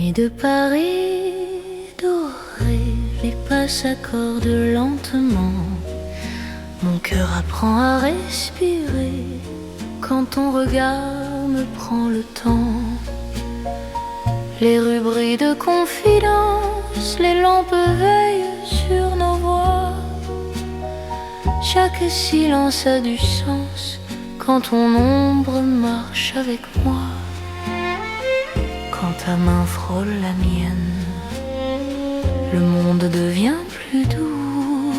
nuit de Paris dorée, les pas s'accordent lentement. Mon cœur apprend à respirer quand ton regard me prend le temps. Les rues brillent de confidence, les lampes veillent sur nos voix. Chaque silence a du sens quand ton ombre marche avec moi. Quand ta main frôle la mienne, le monde devient plus doux.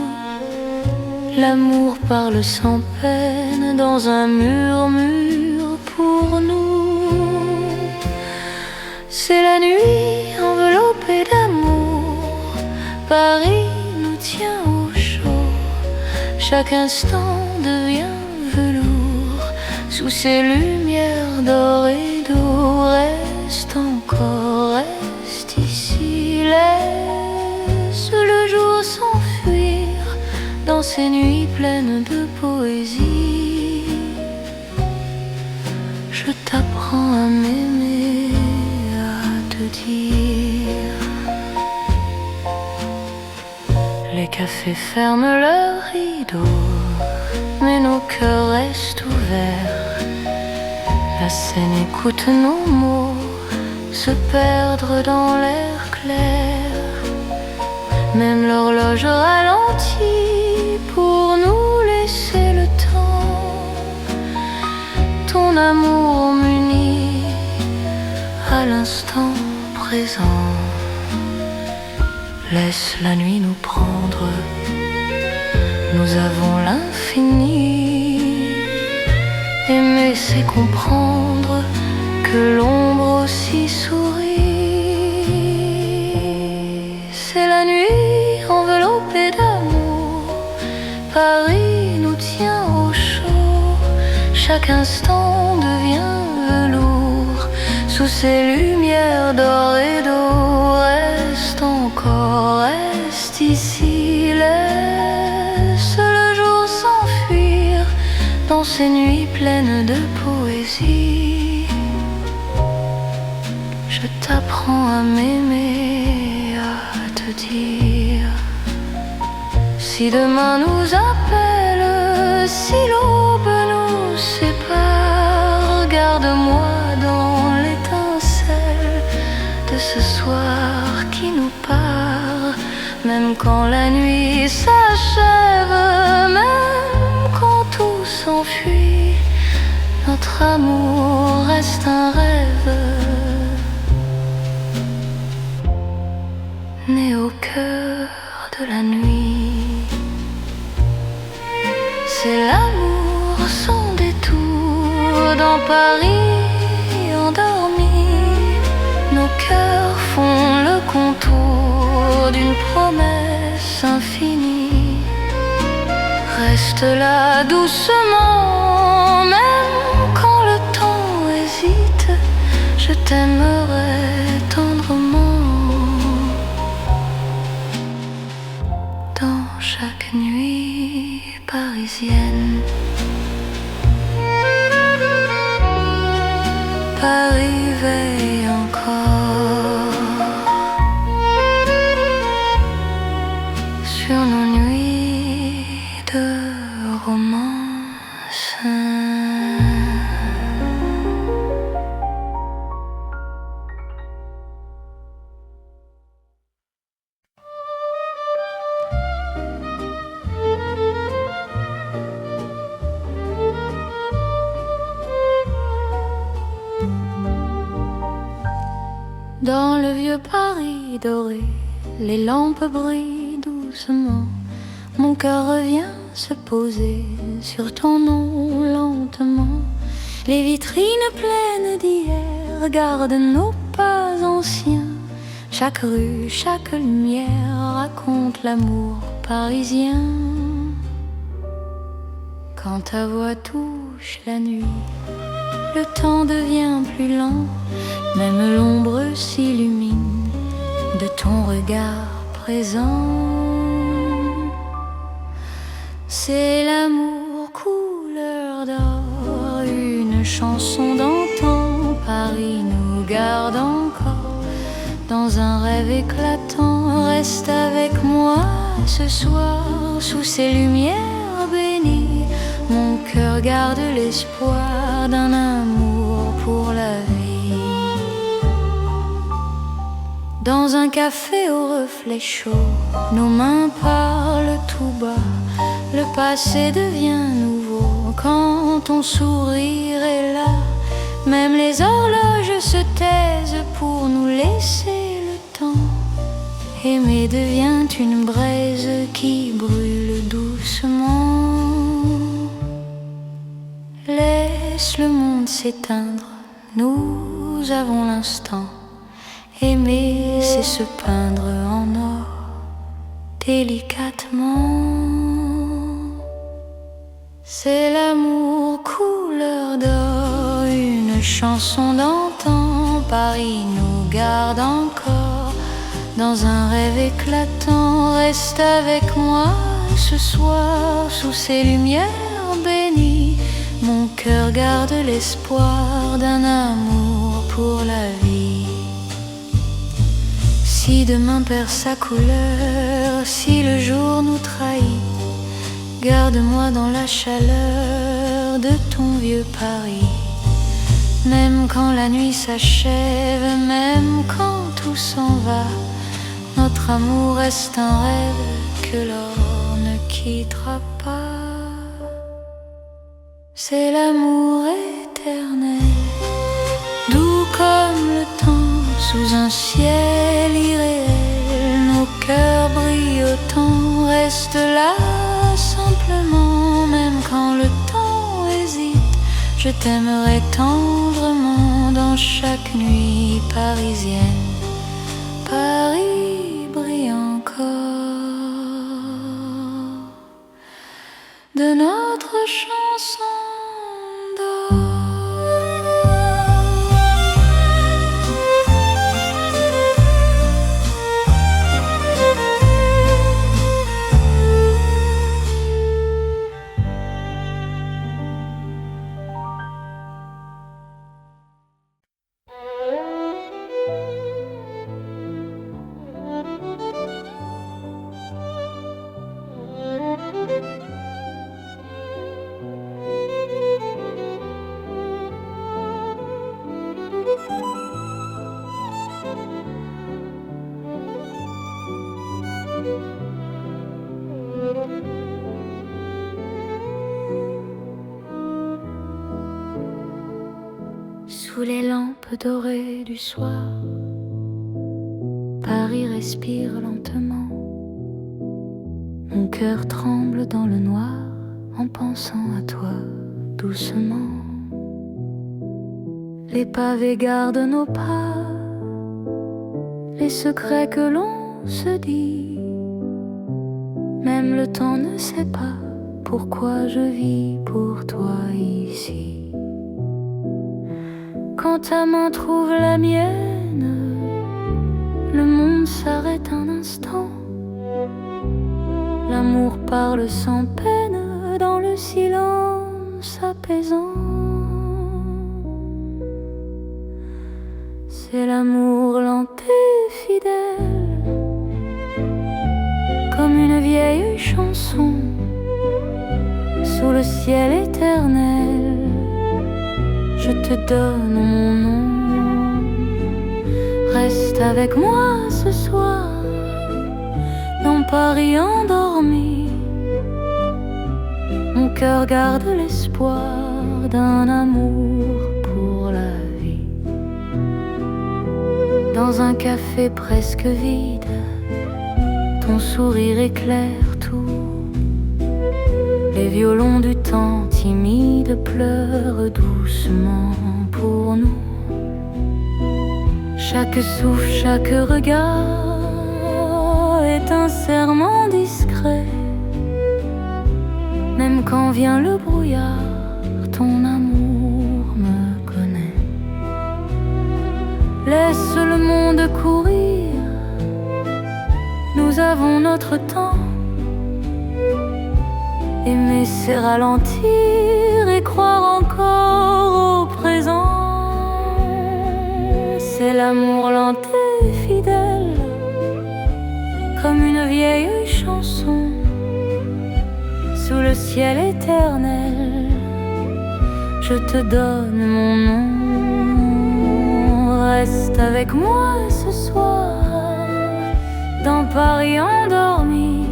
L'amour parle sans peine dans un murmure pour nous. C'est la nuit enveloppée d'amour, Paris nous tient au chaud. Chaque instant devient velours sous ces lumières d'or et d'eau. Reste encore, reste ici, laisse le jour s'enfuir dans ces nuits pleines de poésie. Je t'apprends à m'aimer, à te dire. Les cafés ferment leurs rideaux, mais nos cœurs restent ouverts. La scène écoute nos mots se perdre dans l'air clair. Même l'horloge ralentit pour nous laisser le temps. Ton amour m'unit à l'instant présent. Laisse la nuit nous prendre, nous avons l'infini. Aimer c'est comprendre que l'ombre aussi sourit. C'est la nuit enveloppée d'amour, Paris nous tient au chaud. Chaque instant devient velours sous ces lumières d'or et d'eau. Reste encore, reste ici, laisse le jour s'enfuir dans ces nuits pleines de poésie. Je t'apprends à m'aimer, à te dire. Si demain nous appelle, si l'aube nous sépare, garde-moi dans l'étincelle de ce soir qui nous part. Même quand la nuit s'achève, même quand tout s'enfuit, notre amour reste un rêve né au cœur de la nuit. C'est l'amour sans détour dans Paris endormi. Nos cœurs font le contour d'une promesse infinie. Reste là doucement, même quand le temps hésite. Je t'aimerai tendrement. Dans chaque nuit parisienne, Paris veille encore sur nos nuits de romance. Dans le vieux Paris doré, les lampes brillent doucement. Mon cœur revient se poser sur ton nom lentement. Les vitrines pleines d'hier gardent nos pas anciens. Chaque rue, chaque lumière raconte l'amour parisien. Quand ta voix touche la nuit, le temps devient plus lent. Même l'ombre s'illumine de ton regard présent. C'est l'amour couleur d'or, une chanson d'antan. Paris nous garde encore dans un rêve éclatant. Reste avec moi ce soir sous ces lumières bénies. Mon cœur garde l'espoir d'un amour pour la vie. Dans un café au reflet chaud, nos mains parlent tout bas. Le passé devient nouveau quand ton sourire est là. Même les horloges se taisent pour nous laisser le temps. Aimer devient une braise qui brûle doucement. Laisse le monde s'éteindre, nous avons l'instant. Aimer, c'est se peindre en or, délicatement. C'est l'amour couleur d'or, une chanson d'antan. Paris nous garde encore dans un rêve éclatant. Reste avec moi ce soir sous ces lumières bénies. Mon cœur garde l'espoir d'un amour pour la vie. Si demain perd sa couleur, si le jour nous trahit, garde-moi dans la chaleur de ton vieux Paris. Même quand la nuit s'achève, même quand tout s'en va, notre amour reste un rêve que l'or ne quittera pas. C'est l'amour éternel, doux comme le temps, sous un ciel irréel. Nos cœurs brillent autant, reste là simplement. Même quand le temps hésite, je t'aimerai tendrement. Dans chaque nuit parisienne, Paris brille encore de notre chanson d'or. Sous les lampes dorées du soir, Paris respire lentement. Mon cœur tremble dans le noir en pensant à toi doucement. Les pavés gardent nos pas, les secrets que l'on se dit. Même le temps ne sait pas pourquoi je vis pour toi ici. Quand ta main trouve la mienne, le monde s'arrête un instant. L'amour parle sans peine dans le silence apaisant. C'est l'amour lent et fidèle, comme une vieille chanson sous le ciel éternel. Je te donne mon nom. Reste avec moi ce soir dans Paris endormi. Mon cœur garde l'espoir d'un amour pour la vie. Dans un café presque vide, ton sourire éclaire tout. Les violons du temps timide pleurent doucement pour nous. Chaque souffle, chaque regard est un serment discret. Même quand vient le brouillard, ton amour me connaît. Laisse le monde courir, nous avons notre temps. Aimer c'est ralentir et croire encore au présent. C'est l'amour lent et fidèle, comme une vieille chanson sous le ciel éternel. Je te donne mon nom. Reste avec moi ce soir dans Paris endormi.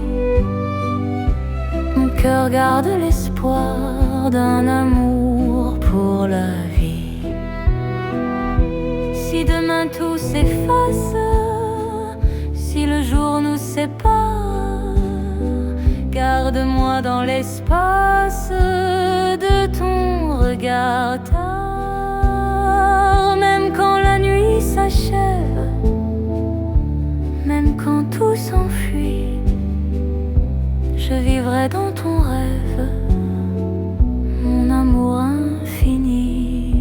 Mon cœur garde l'espoir d'un amour pour la vie. Si demain tout s'efface, si le jour nous sépare, garde-moi dans l'espace de ton regard tard. Même quand la nuit s'achève, même quand tout s'enfuit, je vivrai dans ton rêve, mon amour infini.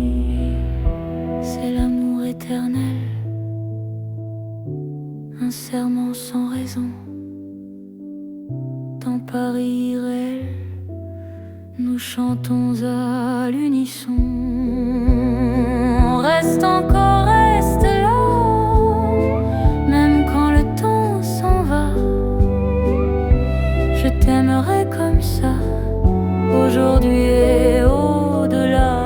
C'est l'amour éternel, un serment sans raison. Dans Paris irréel, nous chantons à l'unisson. Reste encore, reste là, même quand le temps s'en va. Je t'aimerai comme ça, aujourd'hui et au-delà.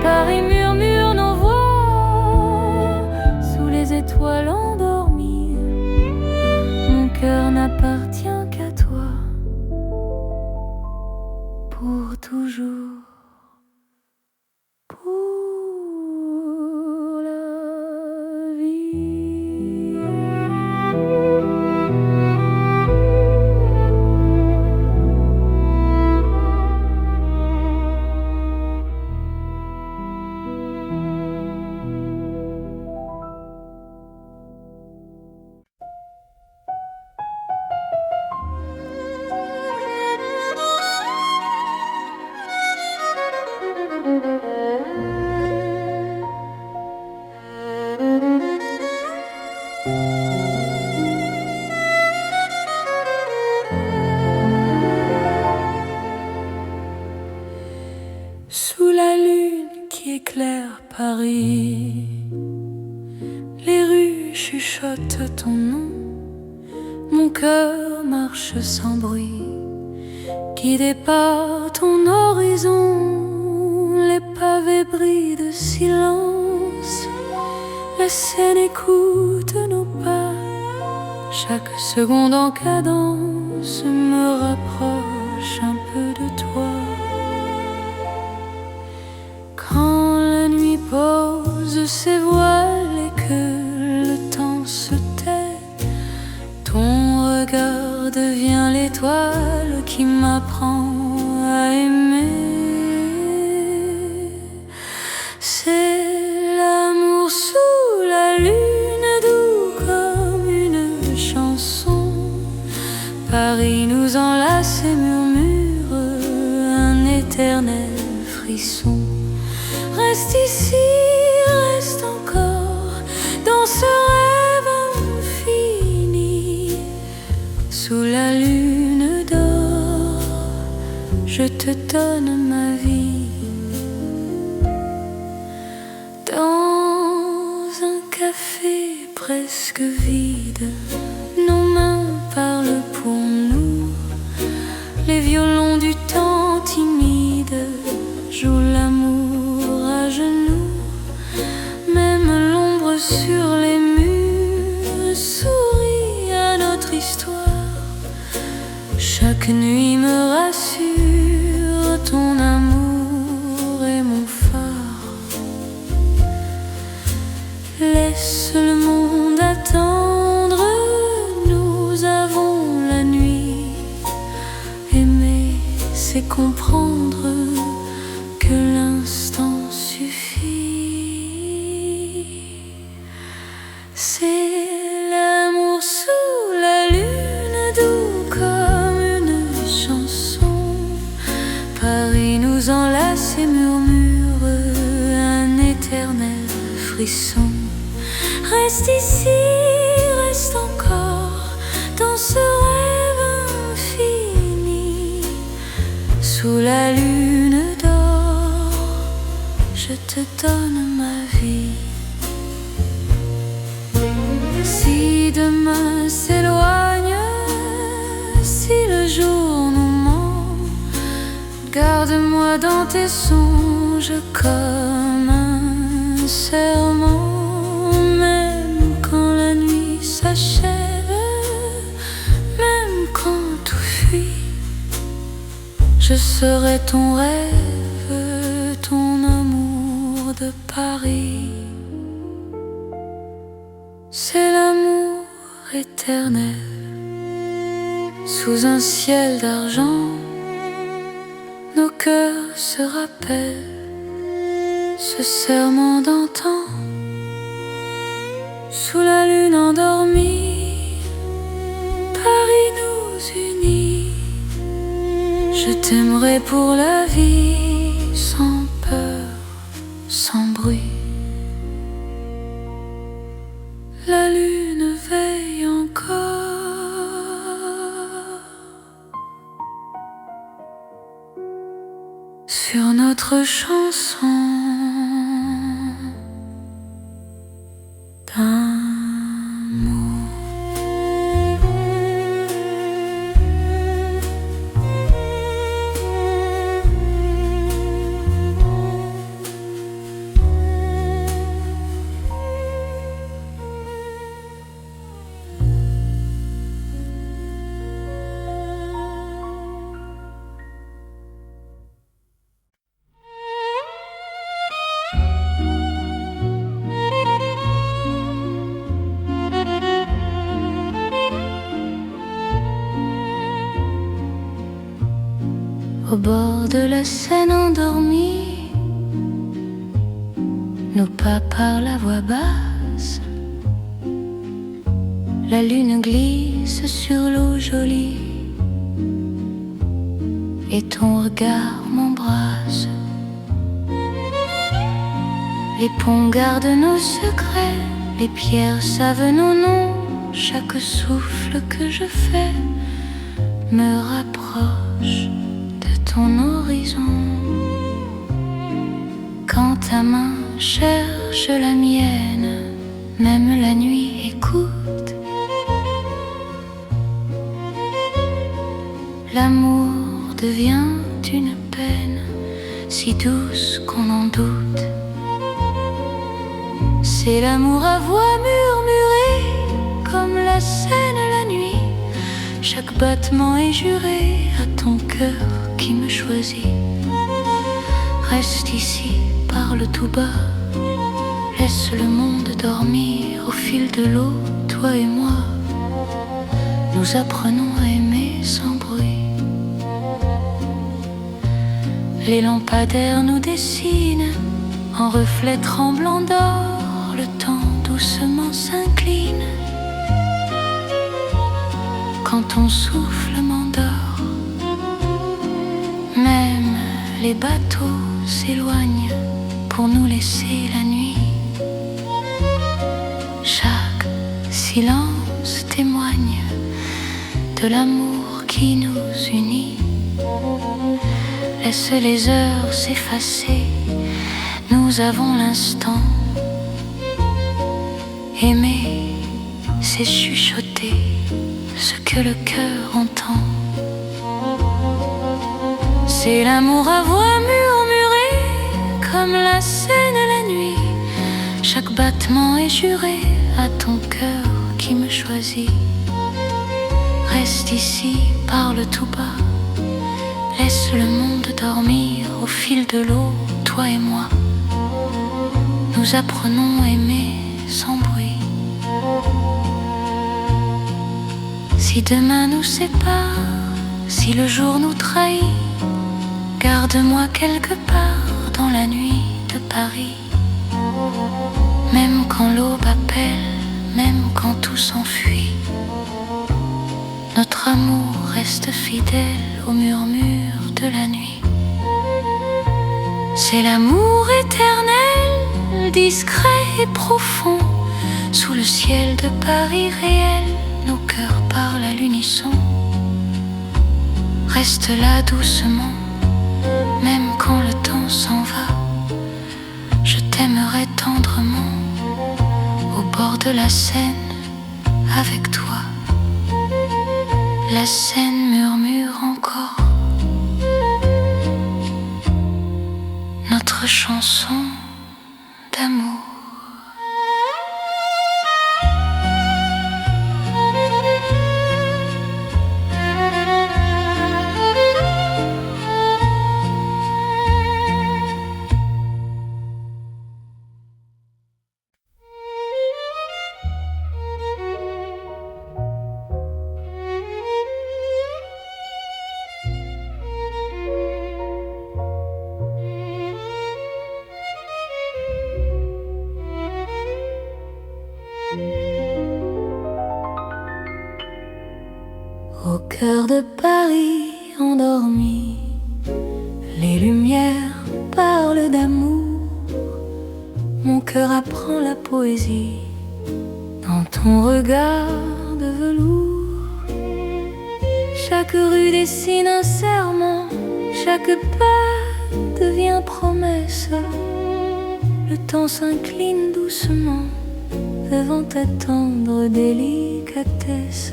Paris murmure nos voix sous les étoiles endormies. Mon cœur n'appartient qu'à toi, pour toujours, pour la vie. Sous la lune qui éclaire Paris, les rues chuchotent ton nom. Mon cœur marche sans bruit, guidé par ton horizon. Les pavés brillent de silence, la Seine écoute nos pas. Chaque seconde en cadence me rapproche un peu de toi. Quand la nuit pose ses voiles et que le temps se tait, ton regard devient l'étoile qui m'apprend à aimer. C'est l'amour sous la lune, doux comme une chanson. Paris nous enlace et murmure un éternel frisson. Reste ici, reste encore dans ce rêve infini. Sous la lune d'or, je te donne ma vie. Dans un café presque vide, nos mains parlent pour nous. Les violons du temps timide jouent l'amour à genoux. Même l'ombre sur les murs sourit à notre histoire. Chaque nuit me rassure, ton amour est mon phare. Laisse le monde attendre, nous avons la nuit. Aimer, c'est comprendre que l'instant suffit. C'est l'amour sous la lune, doux comme une chanson. Paris nous enlace et murmure un éternel frisson. Reste ici, reste encore dans ce rêve infini. Sous la lune d'or, je te donne ma vie. Si demain s'éloigne, si le jour nous ment, garde-moi dans tes songes comme un serment. Même quand la nuit s'achève, même quand tout fuit, je serai ton rêve, ton amour de Paris. C'est l'amour éternel sous un ciel d'argent. Nos cœurs se rappellent ce serment d'antan. Sous la lune endormie, Paris nous unit. Je t'aimerai pour la vie, sans peur, sans bruit. La lune veille encore sur notre chanson d'amour. Au bord de la Seine endormie, nos pas parlent à voix basse. La lune glisse sur l'eau jolie et ton regard m'embrasse. Les ponts gardent nos secrets, les pierres savent nos noms. Chaque souffle que je fais me rapproche ton horizon. Quand ta main cherche la mienne, même la nuit écoute. L'amour devient une peine si douce qu'on en doute. C'est l'amour à voix murmurée comme la Seine la nuit. Chaque battement est juré à ton cœur qui me choisit. Reste ici, parle tout bas, laisse le monde dormir. Au fil de l'eau, toi et moi, nous apprenons à aimer sans bruit. Les lampadaires nous dessinent en reflets tremblants d'or. Le temps doucement s'incline quand ton souffle m'endort. Même les bateaux s'éloignent pour nous laisser la nuit. Chaque silence témoigne de l'amour qui nous unit. Laisse les heures s'effacer, nous avons l'instant. Aimer, c'est chuchoter ce que le cœur entend. C'est l'amour à voix murmurée comme la Seine la nuit. Chaque battement est juré à ton cœur qui me choisit. Reste ici, parle tout bas, laisse le monde dormir. Au fil de l'eau, toi et moi, nous apprenons à aimer sans bruit. Si demain nous sépare, si le jour nous trahit, garde-moi quelque part dans la nuit de Paris. Même quand l'aube appelle, même quand tout s'enfuit, notre amour reste fidèle au murmure de la nuit. C'est l'amour éternel, discret et profond. Sous le ciel de Paris réel, nos cœurs parlent à l'unisson. Reste là doucement, même quand le temps s'en va. Je t'aimerai tendrement au bord de la Seine avec toi. La Seine murmure encore notre chanson d'amour. Au cœur de Paris endormi, les lumières parlent d'amour. Mon cœur apprend la poésie dans ton regard de velours. Chaque rue dessine un serment, chaque pas devient promesse. Le temps s'incline doucement devant ta tendre délicatesse.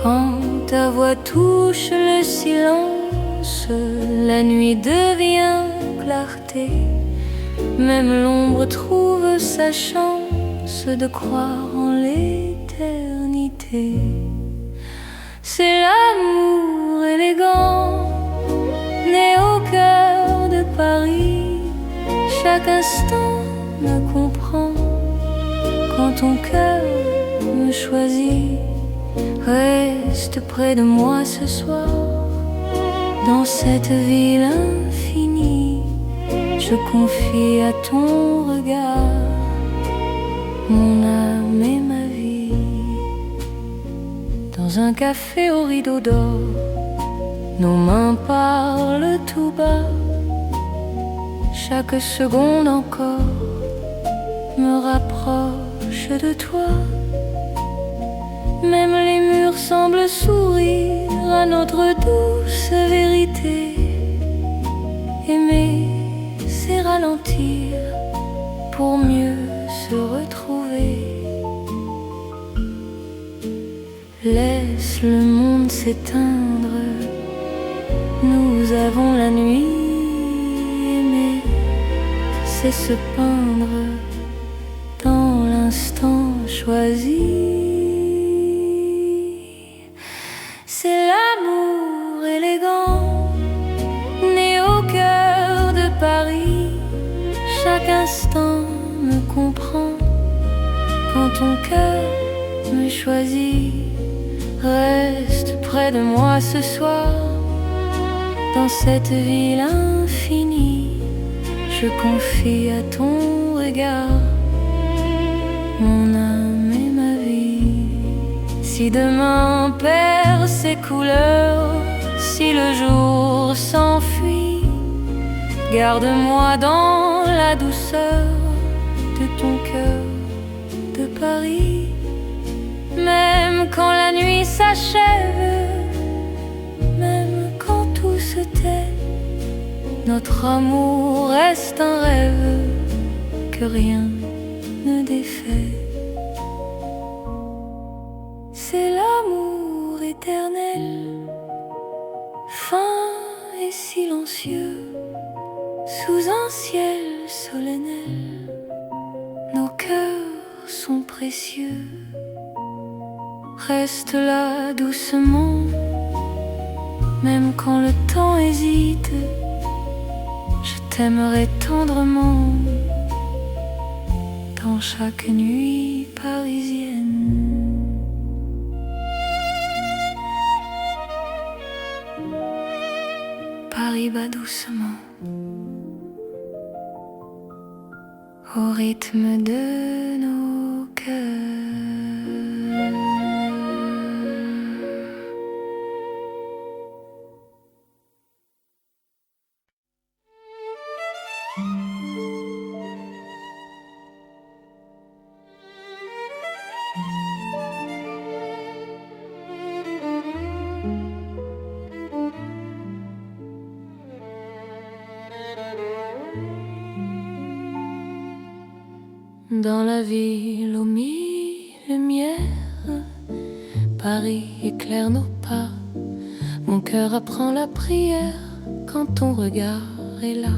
Quand ta voix touche le silence, la nuit devient clarté. Même l'ombre trouve sa chance de croire en l'éternité. C'est l'amour élégant, né au cœur de Paris. Chaque instant me comprend quand ton cœur me choisit. Reste près de moi ce soir, dans cette ville infinie. Je confie à ton regard mon âme et ma vie. Dans un café au rideau d'or, nos mains parlent tout bas. Chaque seconde encore me rapproche de toi. Même les murs semblent sourire à notre douce vérité. Aimer, c'est ralentir pour mieux se retrouver. Laisse le monde s'éteindre, nous avons la nuit. Aimer, c'est se peindre dans l'instant choisi. C'est l'amour élégant, né au cœur de Paris. Chaque instant me comprend quand ton cœur me choisit. Reste près de moi ce soir, dans cette ville infinie. Je confie à ton regard mon âme et ma vie. Si demain perd ses couleurs, si le jour s'enfuit, garde-moi dans la douceur de ton cœur de Paris. Même quand la nuit s'achève, même quand tout se tait, notre amour reste un rêve que rien ne défait. C'est l'amour éternel, fin et silencieux, sous un ciel solennel. Nos cœurs sont précieux. Reste là doucement, même quand le temps hésite. Je t'aimerai tendrement dans chaque nuit parisienne. Paris bat doucement au rythme de nos cœurs. Dans la ville aux mille lumières, Paris éclaire nos pas. Mon cœur apprend la prière quand ton regard est là.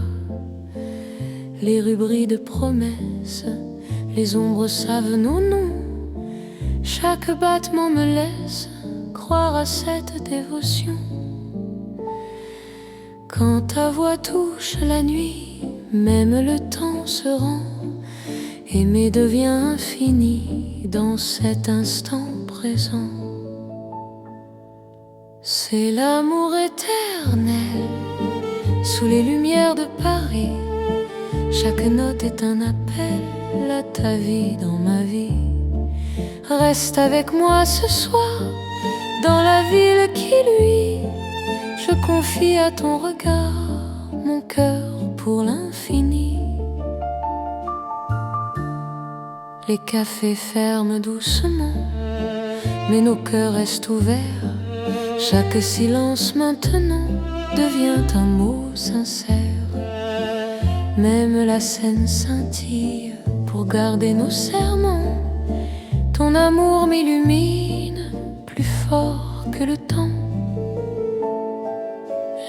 Les rues brillent de promesses, les ombres savent nos noms. Chaque battement me laisse croire à cette dévotion. Quand ta voix touche la nuit, même le temps se rend. Aimer devient infini dans cet instant présent. C'est l'amour éternel sous les lumières de Paris. Chaque note est un appel à ta vie dans ma vie. Reste avec moi ce soir dans la ville qui luit. Je confie à ton regard mon cœur pour l'infini. Les cafés ferment doucement, mais nos cœurs restent ouverts. Chaque silence maintenant devient un mot sincère. Même la scène scintille pour garder nos serments. Ton amour m'illumine plus fort que le temps.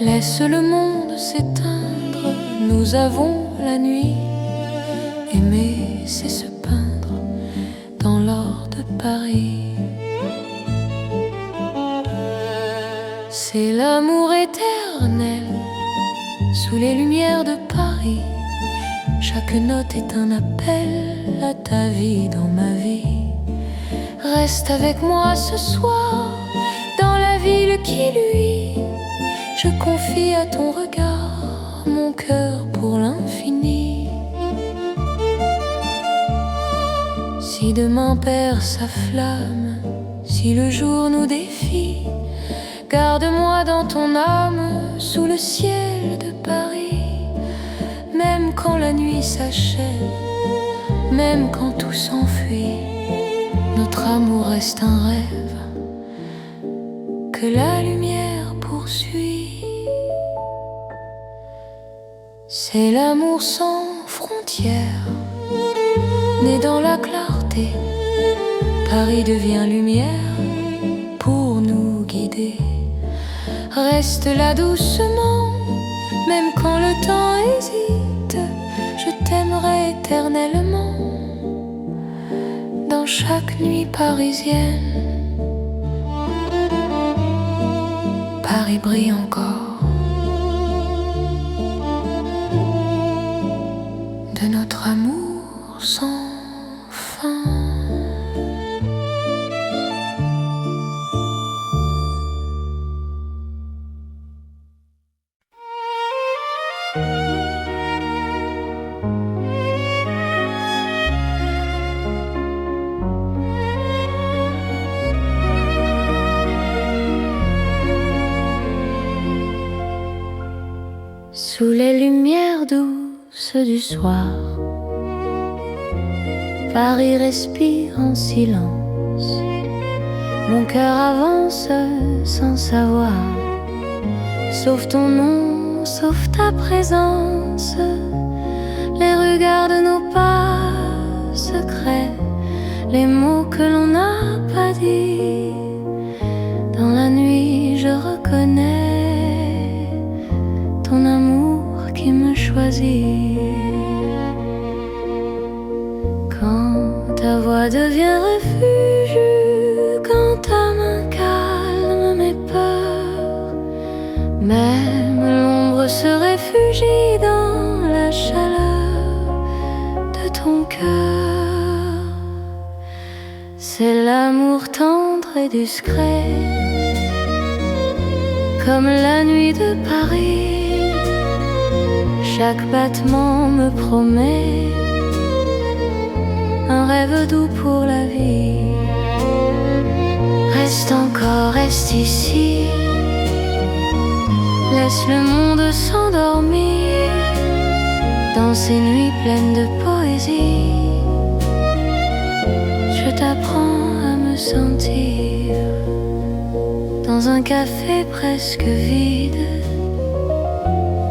Laisse le monde s'éteindre, nous avons la nuit. Aimer, c'est se peindre dans l'or de Paris. C'est l'amour éternel sous les lumières de Paris. Chaque note est un appel à ta vie dans ma vie. Reste avec moi ce soir dans la ville qui luit. Je confie à ton regard mon cœur pour l'infini. Si demain perd sa flamme, si le jour nous défie, garde-moi dans ton âme sous le ciel de Paris. Même quand la nuit s'achève, même quand tout s'enfuit, notre amour reste un rêve que la lumière poursuit. C'est l'amour sans frontières, né dans la clarté. Paris devient lumière pour nous guider. Reste là doucement, même quand le temps hésite. Je t'aimerai éternellement dans chaque nuit parisienne. Paris brille encore de notre amour sans fin. Sous les lumières douces du soir, Paris respire en silence. Mon cœur avance sans savoir, sauf ton nom, sauf ta présence. Les regards de nos pas secrets, les mots que l'on n'a pas dit. Dans la nuit je reconnais ton amour qui me choisit. Quand ta voix devient refuge, quand ta main calme mes peurs, même l'ombre se réfugie dans la chaleur de ton cœur. C'est l'amour tendre et discret, comme la nuit de Paris. Chaque battement me promet un rêve doux pour la vie. Reste encore, reste ici. Laisse le monde s'endormir dans ces nuits pleines de poésie. Je t'apprends à me sentir dans un café presque vide.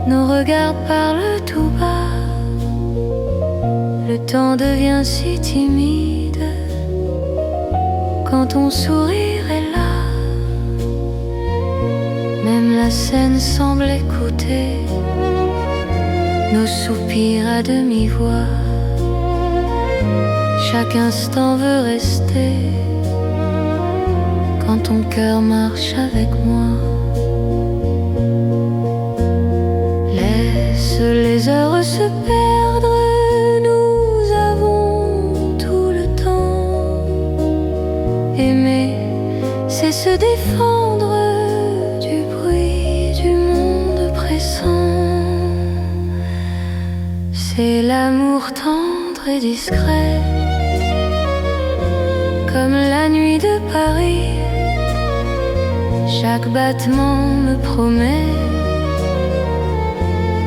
Nos regards parlent tout bas. Le temps devient si timide quand ton sourire est là. Même la scène semble écouter nos soupirs à demi-voix. Chaque instant veut rester quand ton cœur marche avec moi. Laisse les heures se perdre, nous avons tout le temps. Aimer, c'est se défendre du bruit du monde pressant. C'est l'amour tendre et discret, comme la nuit de Paris. Chaque battement me promet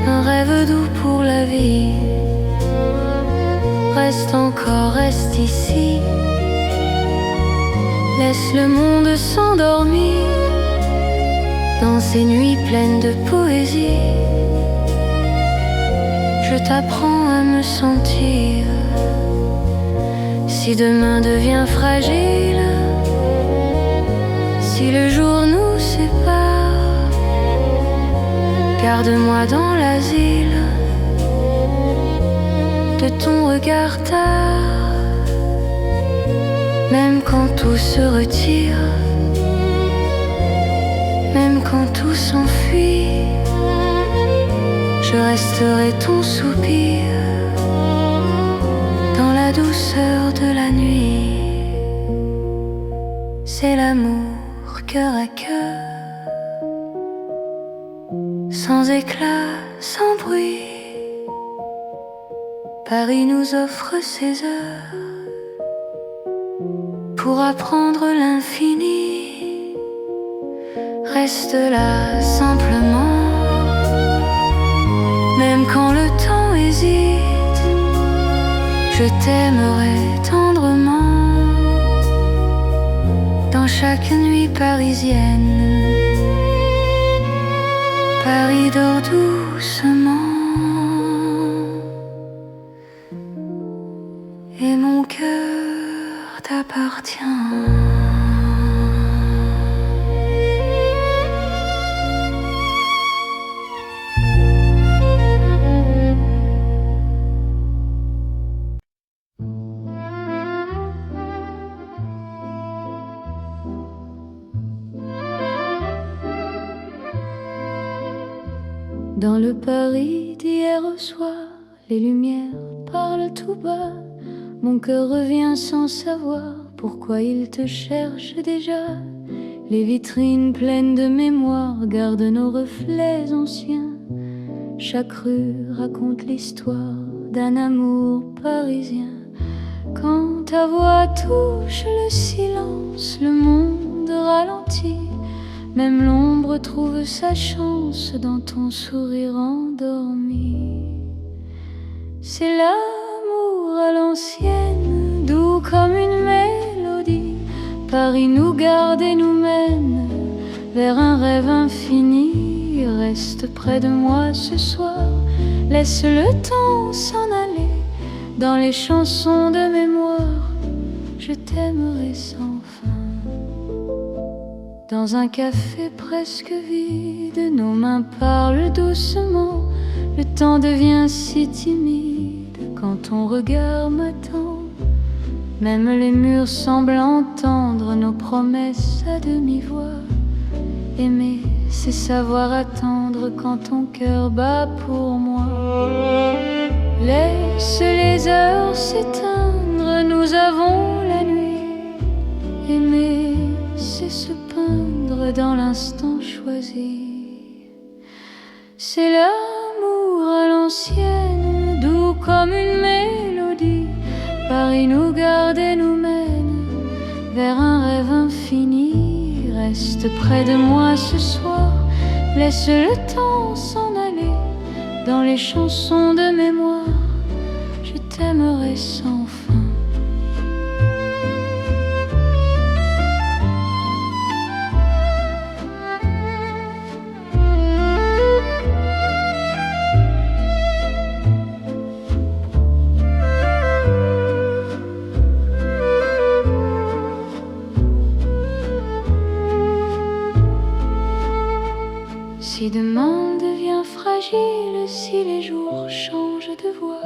un rêve doux pour la vie. Reste encore, reste ici. Laisse le monde s'endormir dans ces nuits pleines de poésie. Je t'apprends à me sentir. Si demain devient fragile, si le jour nous sépare, garde-moi dans l'asile de ton regard tard. Même quand tout se retire, même quand tout s'enfuit, je resterai ton soupir dans la douceur de la nuit. C'est l'amour cœur à cœur, sans éclat, sans bruit. Paris nous offre ses heures pour apprendre l'infini. Reste là simplement, même quand le temps hésite. Je t'aimerai tendrement dans chaque nuit parisienne. Paris dort doucement et mon cœur t'appartient. Dans le Paris d'hier au soir, les lumières parlent tout bas. Mon cœur revient sans savoir pourquoi il te cherche déjà. Les vitrines pleines de mémoire gardent nos reflets anciens. Chaque rue raconte l'histoire d'un amour parisien. Quand ta voix touche le silence, le monde ralentit. Même l'ombre trouve sa chance dans ton sourire endormi. C'est l'amour à l'ancienne, doux comme une mélodie. Paris nous garde et nous mène vers un rêve infini. Reste près de moi ce soir, laisse le temps s'en aller. Dans les chansons de mémoire, je t'aimerai sans fin. Dans un café presque vide, nos mains parlent doucement. Le temps devient si timide quand ton regard m'attend. Même les murs semblent entendre nos promesses à demi-voix. Aimer, c'est savoir attendre quand ton cœur bat pour moi. Laisse les heures s'éteindre, nous avons la nuit. Aimer, c'est se peindre dans l'instant choisi. C'est l'amour à l'ancienne, doux comme une mélodie. Paris nous garde et nous mène vers un rêve infini. Reste près de moi ce soir, laisse le temps s'en aller. Dans les chansons de mémoire, je t'aimerai sans fin. je te vois.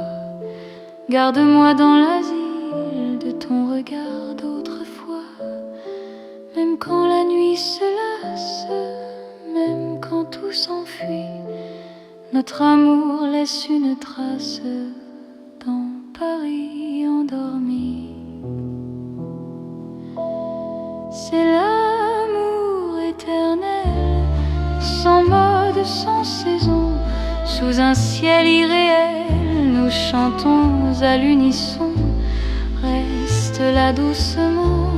Garde-moi dans l'asile de ton regard d'autrefois. Même quand la nuit se lasse, même quand tout s'enfuit, notre amour laisse une trace dans Paris endormi. C'est l'amour éternel, sans mode, sans saison. Sous un ciel irréel, nous chantons à l'unisson. Reste là doucement,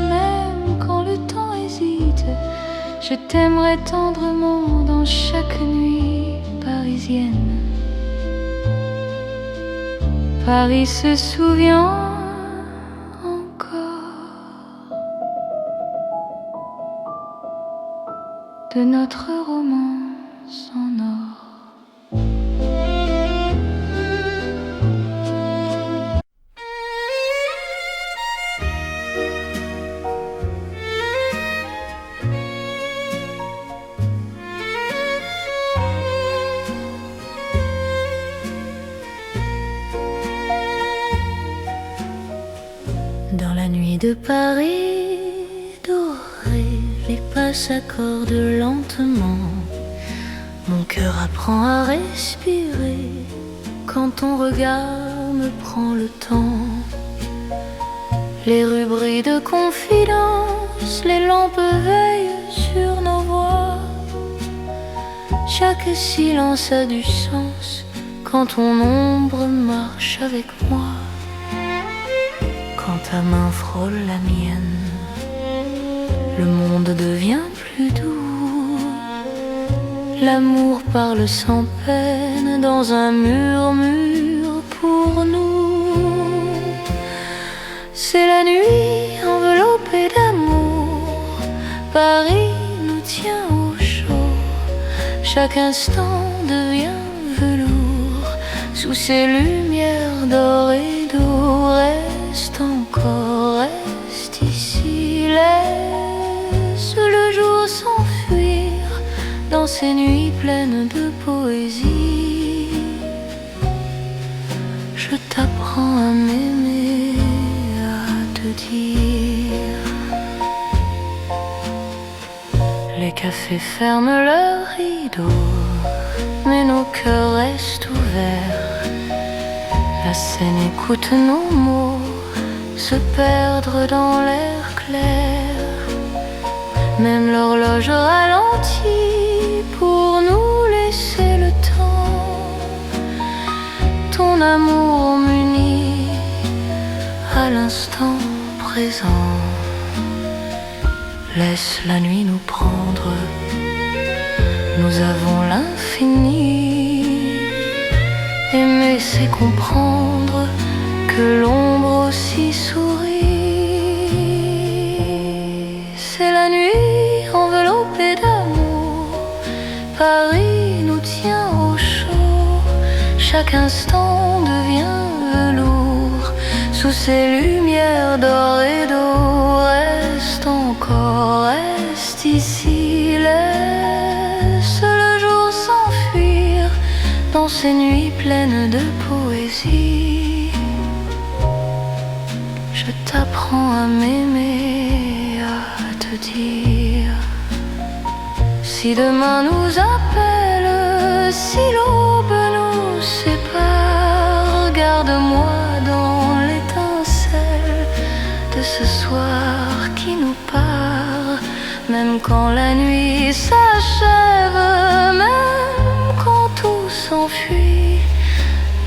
même quand le temps hésite. Je t'aimerai tendrement dans chaque nuit parisienne. Paris se souvient encore de notre romance en or. Dans la nuit de Paris dorée, les pas s'accordent lentement. Mon cœur apprend à respirer quand ton regard me prend le temps. Les rues brillent de confidence, les lampes veillent sur nos voix. Chaque silence a du sens quand ton ombre marche avec moi. Quand ta main frôle la mienne, le monde devient plus doux. L'amour parle sans peine dans un murmure pour nous. C'est la nuit enveloppée d'amour, Paris nous tient au chaud. Chaque instant devient velours sous ces lumières d'or et d'eau. Reste encore, reste ici, laisse le jour s'enfuir dans ces nuits pleines de poésie. Je t'apprends à m'aimer, à te dire. Les cafés ferment leurs rideaux, mais nos cœurs restent ouverts. La scène écoute nos mots se perdre dans l'air clair. Même l'horloge ralentit pour nous laisser le temps. Ton amour m'unit à l'instant présent. Laisse la nuit nous prendre, nous avons l'infini. Aimer c'est comprendre que l'ombre aussi sourit. C'est la nuit enveloppée d'amour, Paris nous tient au chaud. Chaque instant devient velours sous ces lumières d'or et d'eau. Reste encore, reste ici, laisse le jour s'enfuir dans ces nuits pleines de poésie. Je t'apprends à m'aimer, à te dire. Si demain nous appelle, si l'aube nous sépare, garde-moi dans l'étincelle de ce soir qui nous part. Même quand la nuit s'achève, même quand tout s'enfuit,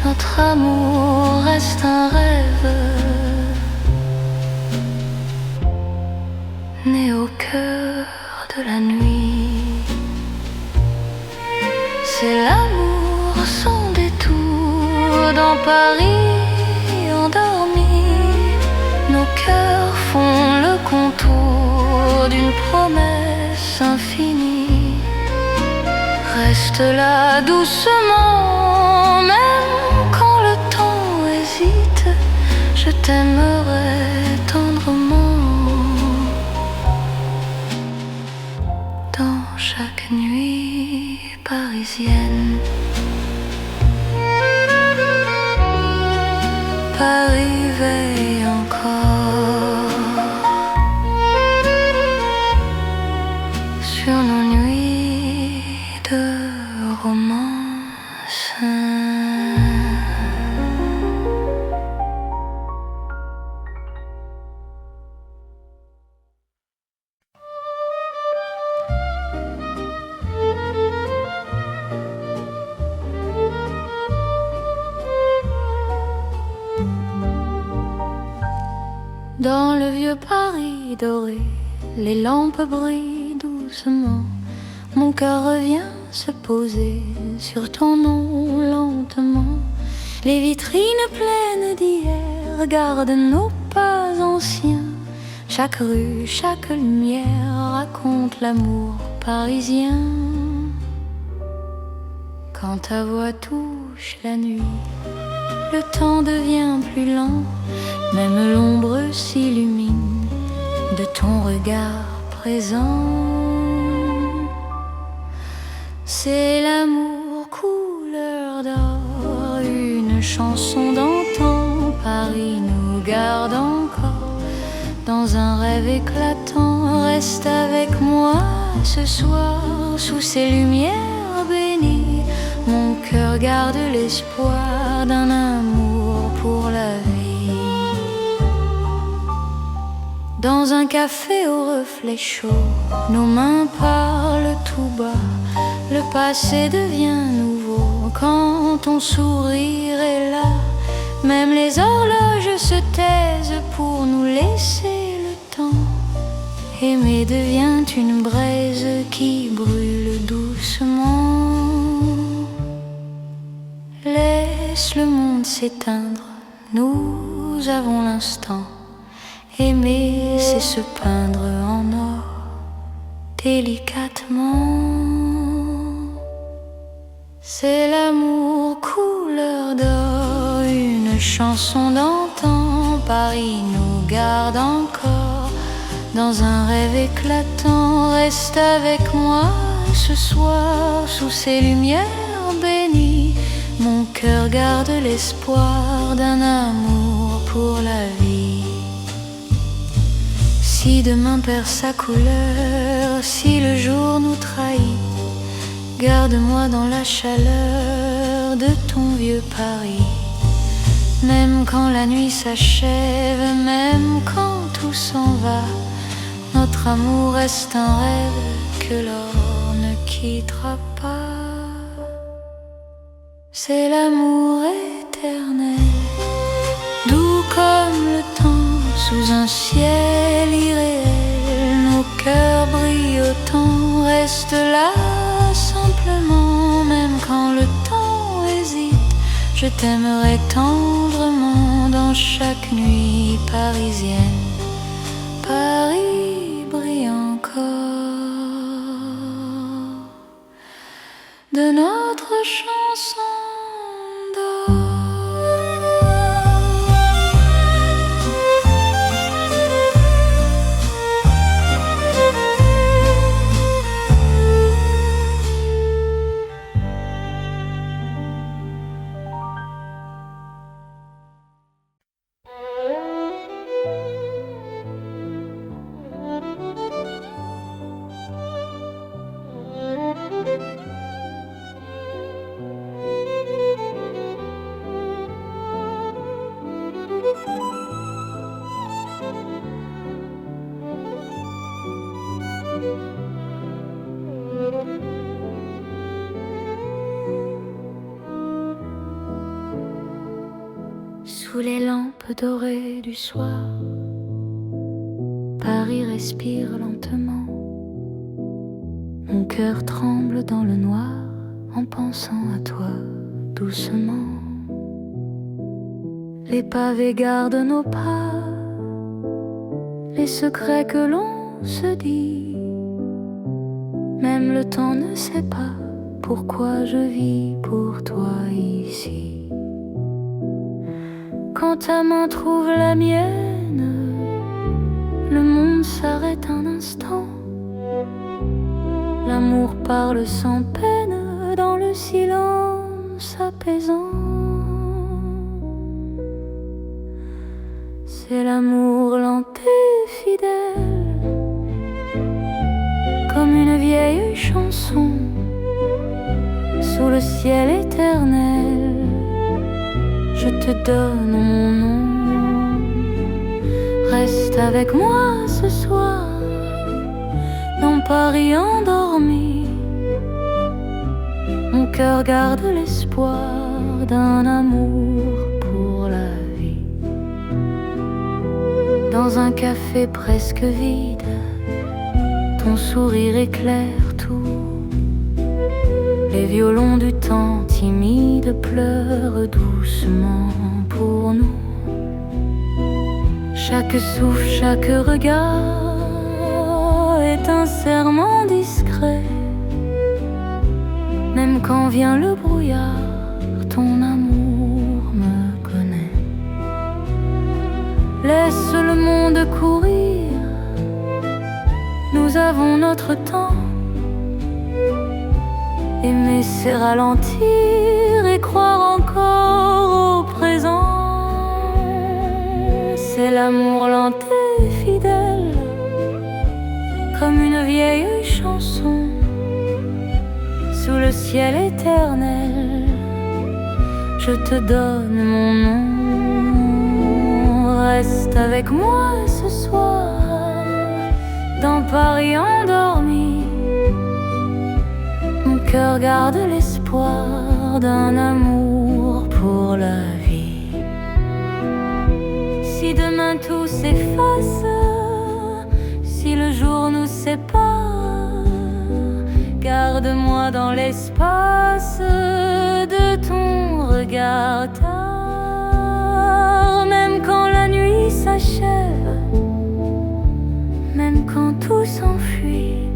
notre amour reste un rêve né au cœur de la nuit. C'est l'amour sans détour dans Paris endormi. Nos cœurs font le contour d'une promesse infinie. Reste là doucement, même quand le temps hésite. Je t'aimerai tendrement dans chaque nuit parisienne. Dans le vieux Paris doré, les lampes brillent doucement. Mon cœur revient se poser sur ton nom lentement. Les vitrines pleines d'hier gardent nos pas anciens. Chaque rue, chaque lumière raconte l'amour parisien. Quand ta voix touche la nuit, le temps devient plus lent. Même l'ombre s'illumine de ton regard présent. C'est l'amour couleur d'or, une chanson d'antan. Paris nous garde encore dans un rêve éclatant. Reste avec moi ce soir sous ces lumières bénies. Mon cœur garde l'espoir d'un amour pour la vie. Dans un café au reflet chaud, nos mains parlent tout bas. Le passé devient nouveau quand ton sourire est là. Même les horloges se taisent pour nous laisser le temps. Aimer devient une braise qui brûle doucement. Laisse le monde s'éteindre, nous avons l'instant. Aimer, c'est se peindre en or, délicatement. C'est l'amour couleur d'or, une chanson d'antan. Paris nous garde encore dans un rêve éclatant. Reste avec moi ce soir sous ces lumières bénies. Mon cœur garde l'espoir d'un amour pour la vie. Si demain perd sa couleur, si le jour nous trahit, garde-moi dans la chaleur de ton vieux Paris. Même quand la nuit s'achève, même quand tout s'en va, notre amour reste un rêve que l'or ne quittera pas. C'est l'amour éternel, doux comme le temps, sous un ciel irréel. Nos cœurs brillent autant, reste là simplement. Même quand le temps hésite, je t'aimerai tendrement. Dans chaque nuit parisienne, Paris brille encore de notre chanson d'or. Sous les lampes dorées du soir, Paris respire lentement. Mon cœur tremble dans le noir en pensant à toi doucement. Les pavés gardent nos pas, les secrets que l'on se dit. Même le temps ne sait pas pourquoi je vis pour toi ici. Quand ta main trouve la mienne, le monde s'arrête un instant. L'amour parle sans peine dans le silence apaisant. C'est l'amour lent et fidèle, comme une vieille chanson sous le ciel éternel. Je te donne mon nom. Reste avec moi ce soir dans Paris endormi. Mon cœur garde l'espoir d'un amour pour la vie. Dans Dans un café presque vide, ton sourire éclaire tout. Les violons du temps timide pleurent doucement pour nous. Chaque souffle, chaque regard est un serment discret. Même quand vient le brouillard, ton amour me connaît. Laisse le monde courir, nous avons notre temps. Aimer c'est ralentir et croire encore au présent. C'est l'amour lent et fidèle, comme une vieille chanson sous le ciel éternel. Je te donne mon nom. Reste avec moi ce soir dans Paris endormi. Mon cœur garde l'espoir d'un amour pour la vie. Si demain tout s'efface, si le jour nous sépare, garde-moi dans l'espace de ton regard tard. Même quand la nuit s'achève, même quand tout s'enfuit,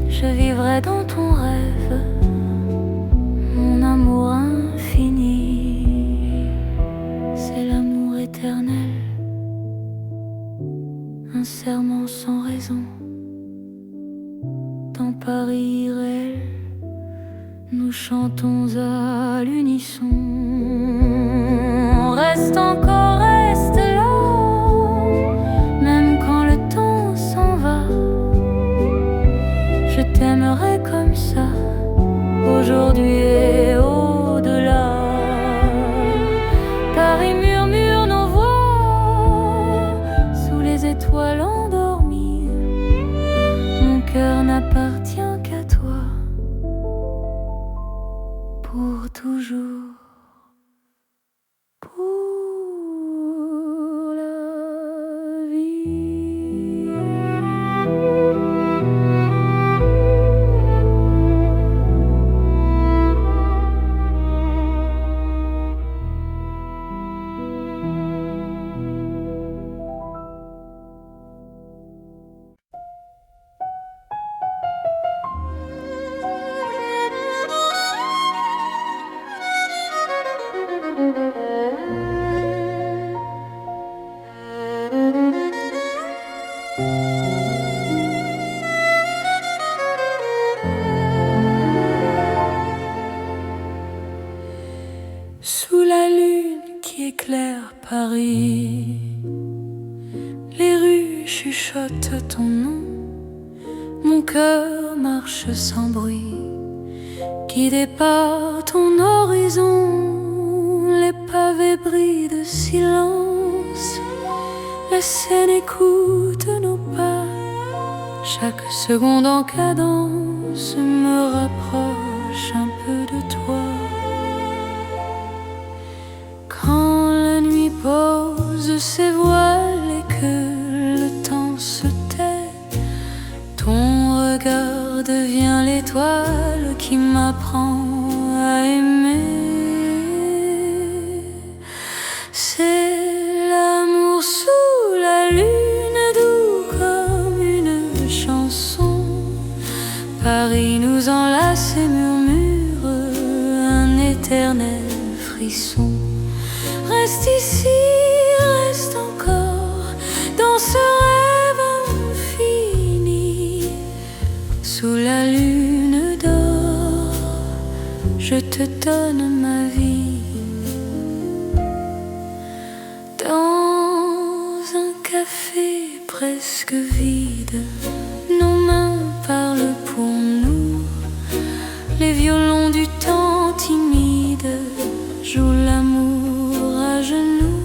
je vivrai dans ton rêve, mon amour infini. C'est l'amour éternel, un serment sans raison. Dans Paris irréel, nous chantons à l'unisson. Reste encore, reste là, même quand le temps s'en va. Je t'aimerai comme ça, aujourd'hui et au-delà. Paris murmure nos voix sous les étoiles endormies. Mon cœur n'appartient qu'à toi, pour toujours, pour la vie. Sous la lune qui éclaire Paris, les rues chuchotent ton nom. Mon cœur marche sans bruit, guidé par ton horizon. Les pavés brillent de silence, la Seine écoute nos pas. Chaque seconde en cadence me rapproche un peu de toi. Quand la nuit pose ses voiles et que le temps se tait, ton regard devient l'étoile qui m'apprend à aimer. C'est l'amour sous la lune, doux comme une chanson. Paris nous enlace et murmure un éternel frisson. Reste ici, reste encore dans ce rêve infini. Sous la lune d'or, je te donne ma vie. Dans un café presque vide, nos mains parlent pour nous. Les violons du temps timide jouent l'amour à genoux.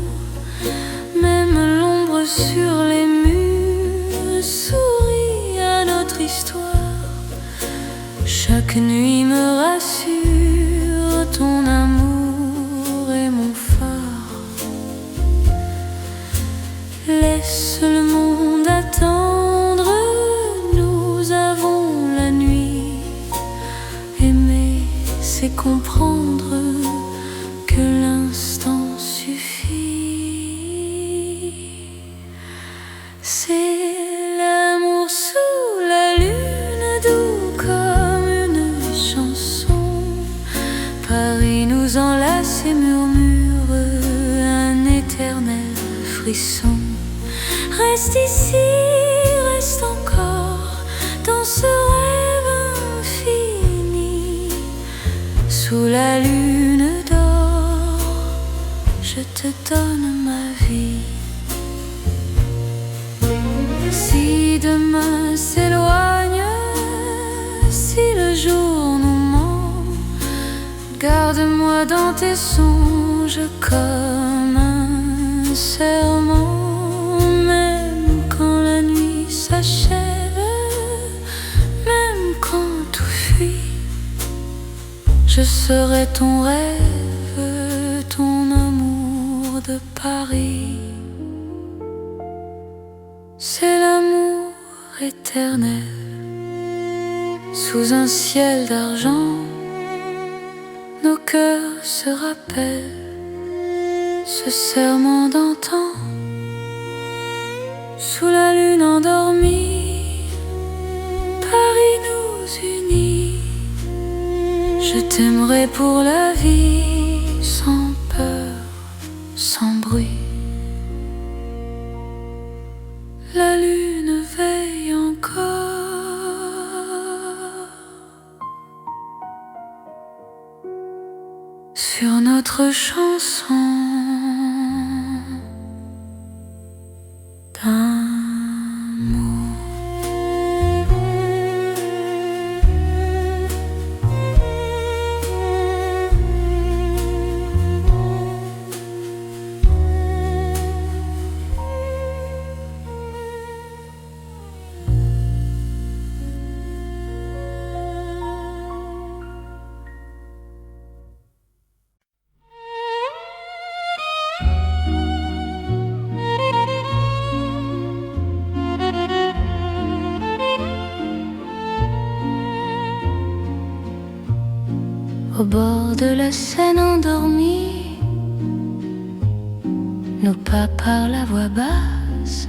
Même l'ombre sur les murs sourit à notre histoire. Chaque nuit me rassure, ton amour est mon phare. c'est comprendre que l'instant suffit. C'est l'amour sous la lune, doux comme une chanson. Paris nous enlace et murmure un éternel frisson. Reste ici, reste encore dans ce rêve infini. Sous la lune d'or, je te donne ma vie. Si demain s'éloigne, si le jour nous ment, garde-moi dans tes songes comme un serment. Même quand la nuit s'achève, même quand tout fuit, je serai ton rêve, ton amour de Paris. C'est l'amour éternel, sous un ciel d'argent, nos cœurs se rappellent ce serment d'antan. Sous la lune endormie, Paris nous unit. Je t'aimerai pour la vie, sans peur, sans bruit. La lune veille encore sur notre chanson d'amour. Au bord de la Seine endormie, nos pas parlent à voix basse.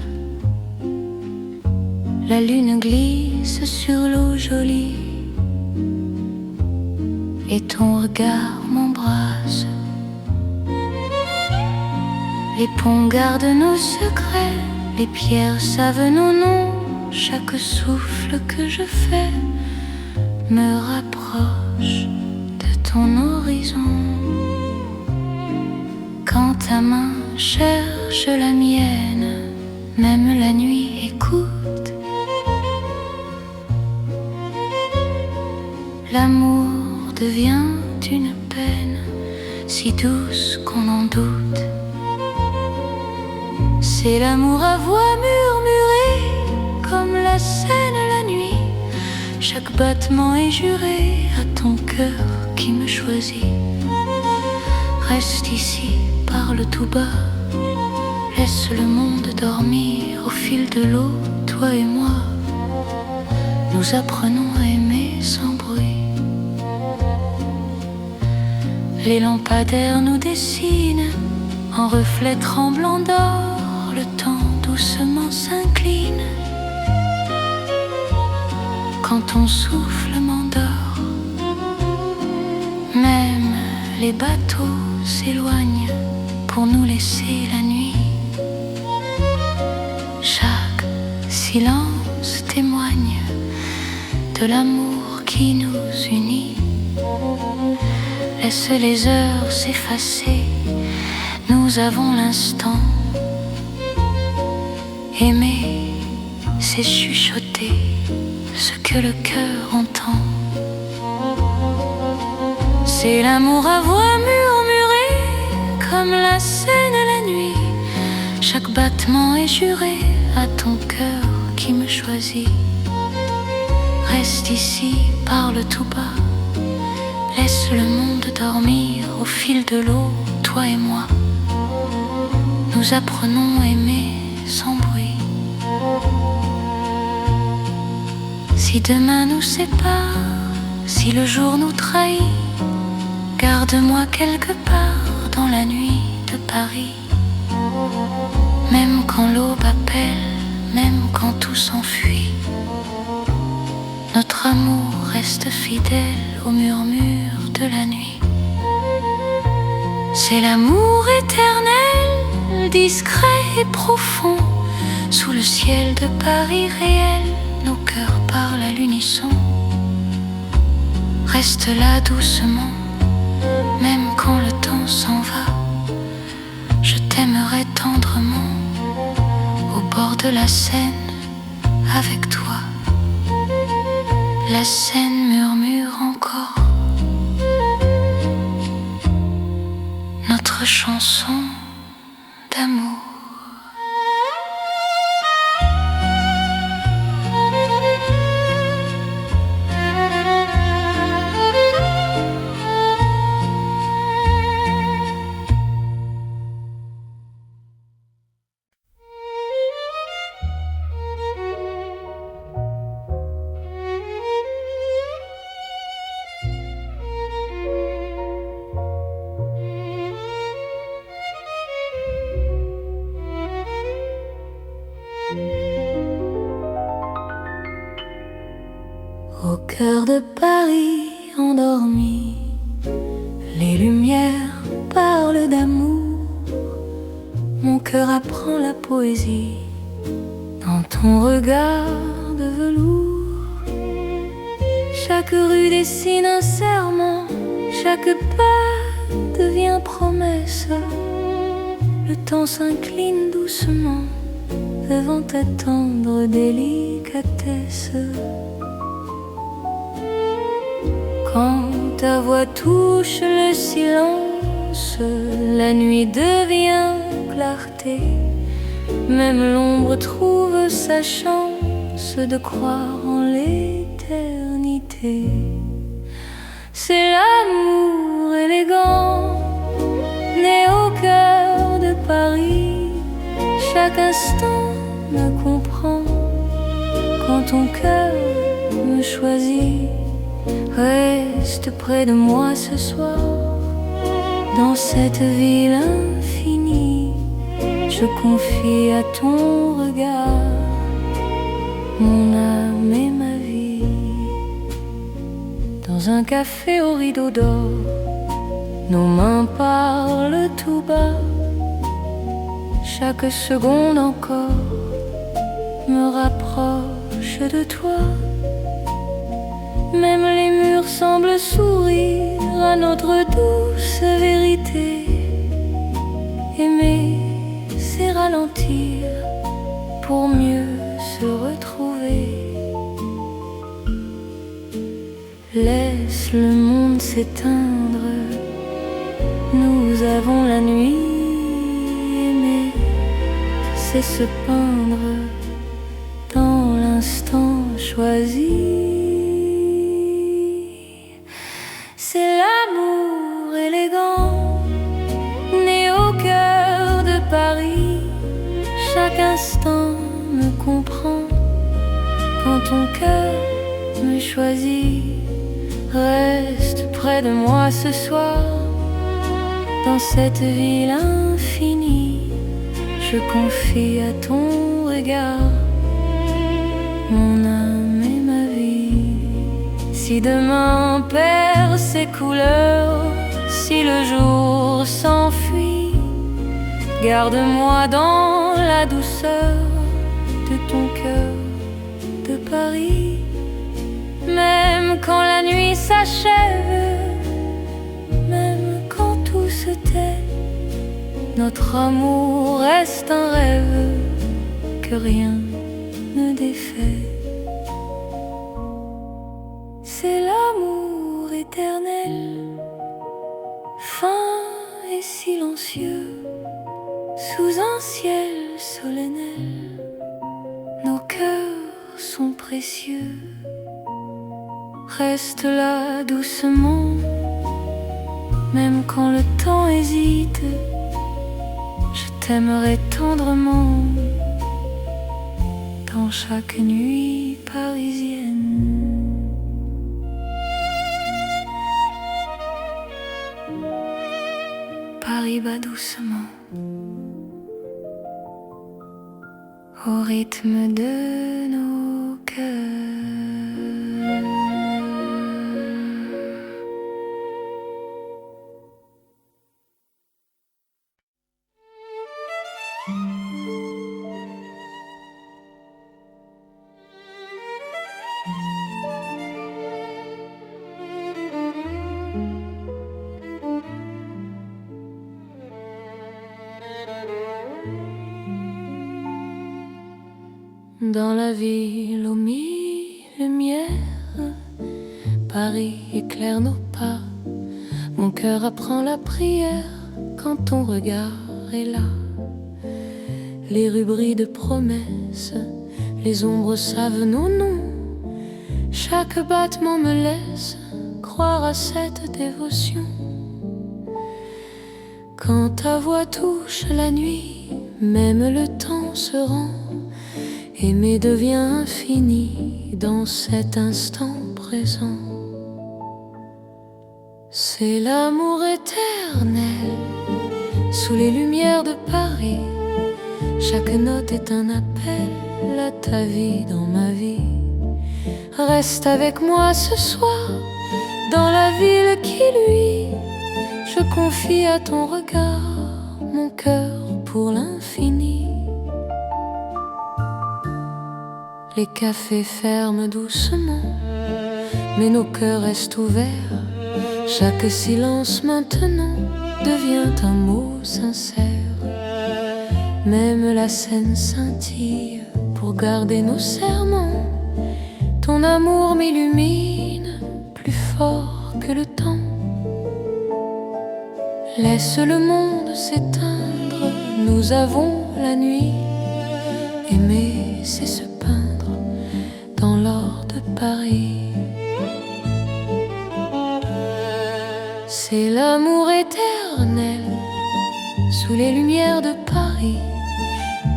La lune glisse sur l'eau jolie et ton regard m'embrasse. Les ponts gardent nos secrets, les pierres savent nos noms. Chaque souffle que je fais me rapproche ton horizon. Quand ta main cherche la mienne, même la nuit écoute. L'amour devient une peine si douce qu'on en doute. C'est l'amour à voix murmurée comme la Seine la nuit. Chaque battement est juré à ton cœur qui me choisit. Reste ici, parle tout bas, laisse le monde dormir. Au fil de l'eau, toi et moi, nous apprenons à aimer sans bruit. Les lampadaires nous dessinent en reflets tremblants d'or. Le temps doucement s'incline quand ton souffle m'endort. Même les bateaux s'éloignent pour nous laisser la nuit. Chaque silence témoigne de l'amour qui nous unit. Laisse les heures s'effacer, nous avons l'instant. Aimer, c'est chuchoter ce que le cœur entend. C'est l'amour à voix murmurée comme la Seine la nuit. Chaque battement est juré à ton cœur qui me choisit. Reste ici, parle tout bas, laisse le monde dormir. Au fil de l'eau, toi et moi, nous apprenons à aimer sans bruit. Si demain nous sépare, si le jour nous trahit, Garde-moi quelque part dans la nuit de Paris. Même quand l'aube appelle, même quand tout s'enfuit, notre amour reste fidèle au murmure de la nuit. C'est l'amour éternel, discret et profond. Sous le ciel de Paris réel, nos cœurs parlent à l'unisson. Reste là doucement, même quand le temps s'en va. Je t'aimerai tendrement, au bord de la Seine, avec toi. La Seine murmure encore notre chanson d'amour. Au cœur de Paris endormi, les lumières parlent d'amour. Mon cœur apprend la poésie dans ton regard de velours. Chaque rue dessine un serment, chaque pas devient promesse. Le temps s'incline doucement devant ta tendre délicatesse. Quand ta voix touche le silence, la nuit devient clarté. Même l'ombre trouve sa chance de croire en l'éternité. C'est l'amour élégant, né au cœur de Paris. Chaque instant me comprend quand ton cœur me choisit. Reste près de moi ce soir, dans cette ville infinie. Je confie à ton regard mon âme et ma vie. Dans un café au rideau d'or, nos mains parlent tout bas. Chaque seconde encore me rapproche de toi. Même les murs semblent sourire à notre douce vérité. Aimer, c'est ralentir pour mieux se retrouver. Laisse le monde s'éteindre, nous avons la nuit. Aimer, c'est se peindre dans l'instant choisi. C'est l'amour élégant, né au cœur de Paris. Chaque instant me comprend quand ton cœur me choisit. Reste près de moi ce soir, dans cette ville infinie. Je confie à ton regard mon âme et ma vie. Si demain perd ses couleurs, si le jour s'enfuit, garde-moi dans la douceur de ton cœur de Paris. Même quand la nuit s'achève, même quand tout se tait, notre amour reste un rêve que rien ne défait. C'est l'amour éternel, fin et silencieux, sous un ciel solennel. Nos cœurs sont précieux. Reste là doucement, même quand le temps hésite. Je t'aimerai tendrement dans chaque nuit parisienne. Paris bat doucement au rythme de nos cœurs. Dans la ville aux mille lumières, Paris éclaire nos pas. Mon cœur apprend la prière quand ton regard est là. Les rues brillent de promesses, les ombres savent nos noms. Chaque battement me laisse croire à cette dévotion. Quand ta voix touche la nuit, même le temps se rend. Aimer devient infini dans cet instant présent. C'est l'amour éternel sous les lumières de Paris. Chaque note est un appel à ta vie dans ma vie. Reste avec moi ce soir dans la ville qui luit. Je confie à ton regard mon cœur pour l'infini. Les cafés ferment doucement, mais nos cœurs restent ouverts. Chaque silence maintenant devient un mot sincère. Même la scène scintille pour garder nos serments. Ton amour m'illumine plus fort que le temps. Laisse le monde s'éteindre, nous avons la nuit. Aimer, c'est se peindre dans l'or de Paris. C'est l'amour éternel sous les lumières de Paris.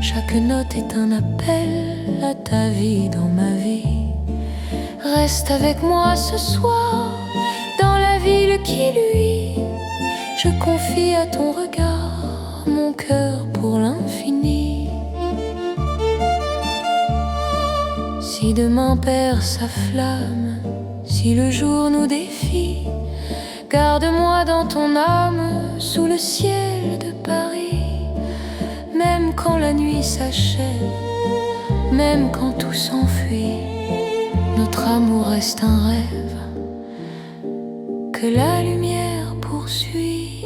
Chaque note est un appel à ta vie dans ma vie. Reste avec moi ce soir dans la ville qui luit. Je confie à ton regard mon cœur pour l'infini. Si demain perd sa flamme, si le jour nous défie, garde-moi dans ton âme sous le ciel de Paris. Même quand la nuit s'achève, même quand tout s'enfuit, notre amour reste un rêve que la lumière poursuit.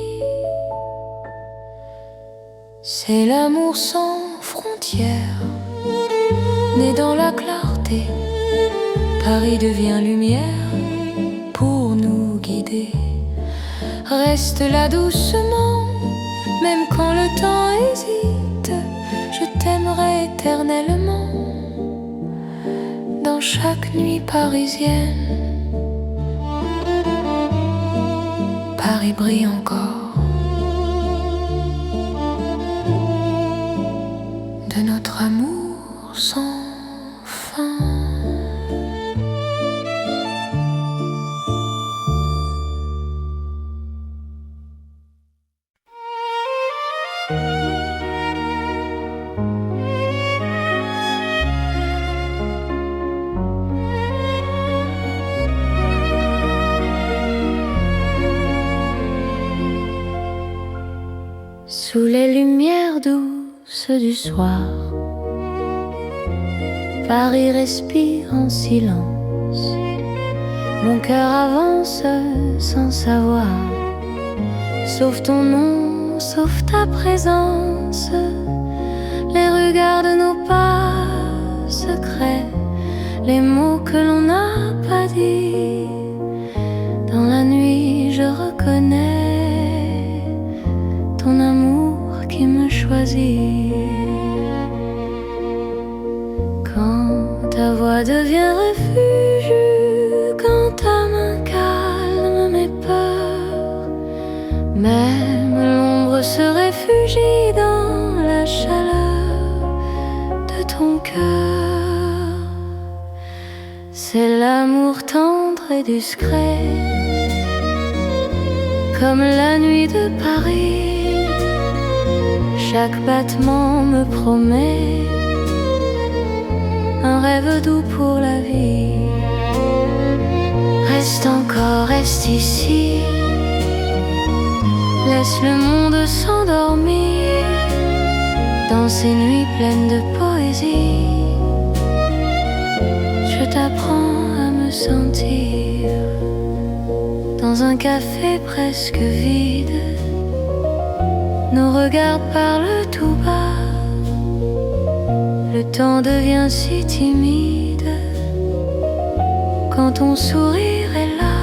C'est l'amour sans frontières, né dans la clarté. Paris devient lumière pour nous guider. Reste là doucement, même quand le temps hésite. Je t'aimerai éternellement dans chaque nuit parisienne. Paris brille encore de notre amour sans fin. Sous les lumières douces du soir, Paris respire en silence. Mon cœur avance sans savoir, sauf ton nom, sauf ta présence. Les regards de nos pas secrets, les mots que l'on n'a pas dit. Dans la nuit je reconnais ton amour qui me choisit. Quand ta voix devient refuge, quand ta main calme mes peurs, même l'ombre se réfugie dans la chaleur de ton cœur. C'est l'amour tendre et discret, comme la nuit de Paris. Chaque battement me promet un rêve doux pour la vie. Reste encore, reste ici. Laisse le monde s'endormir dans ces nuits pleines de poésie. Je t'apprends à me sentir dans un café presque vide. Nos regards parlent tout bas. Le temps devient si timide quand ton sourire est là.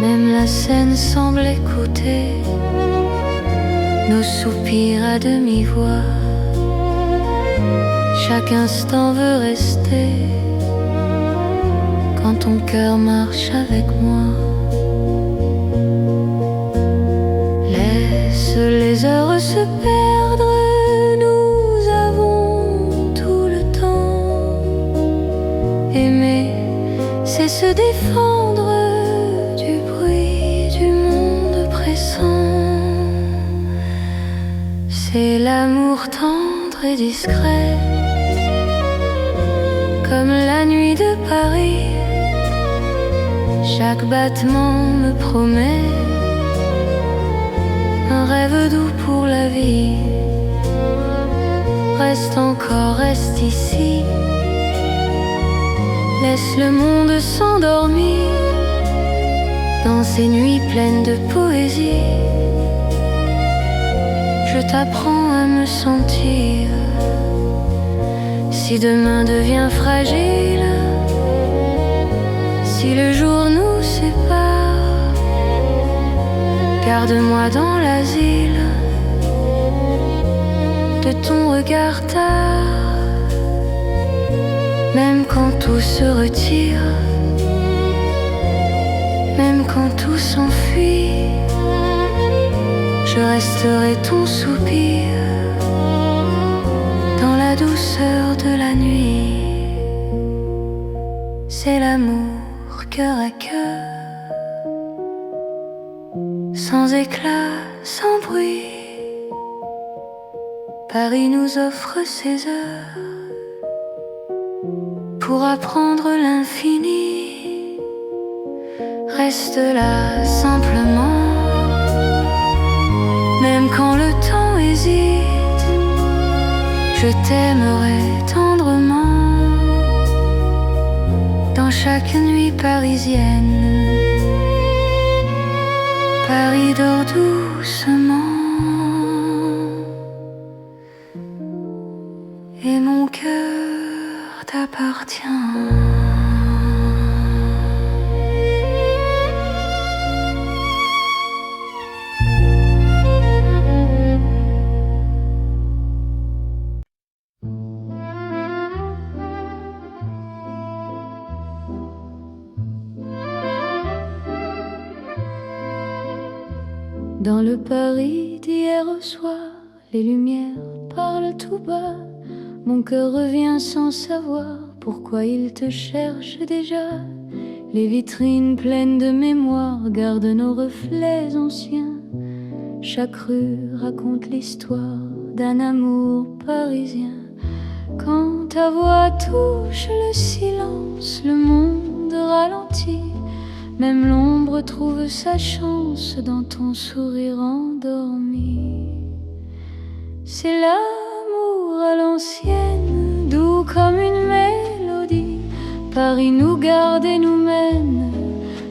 Même la scène semble écouter nos soupirs à demi-voix. Chaque instant veut rester quand ton cœur marche avec moi. Laisse les heures se perdre, nous avons tout le temps. Aimer, c'est se défendre du bruit du monde pressant. C'est l'amour tendre et discret, comme la nuit de Paris. Chaque battement me promet un rêve doux pour la vie. Reste encore, reste ici. Laisse le monde s'endormir dans ces nuits pleines de poésie. Je t'apprends à me sentir. Si demain devient fragile, si le jour nous sépare, garde-moi dans l'asile de ton regard tard. Même quand tout se retire, même quand tout s'enfuit, je resterai ton soupir dans la douceur de la nuit. C'est l'amour cœur à cœur, sans éclat, sans bruit. Paris nous offre ses heures pour apprendre l'infini. Reste là simplement, même quand le temps hésite. Je t'aimerai tendrement dans chaque nuit parisienne. Paris dort doucement et mon cœur t'appartient. Dans le Paris d'hier au soir, les lumières parlent tout bas. Mon cœur revient sans savoir pourquoi il te cherche déjà. Les vitrines pleines de mémoire gardent nos reflets anciens. Chaque rue raconte l'histoire d'un amour parisien. Quand ta voix touche le silence, le monde ralentit. Même l'ombre trouve sa chance dans ton sourire endormi. C'est l'amour à l'ancienne, doux comme une mélodie. Paris nous garde et nous mène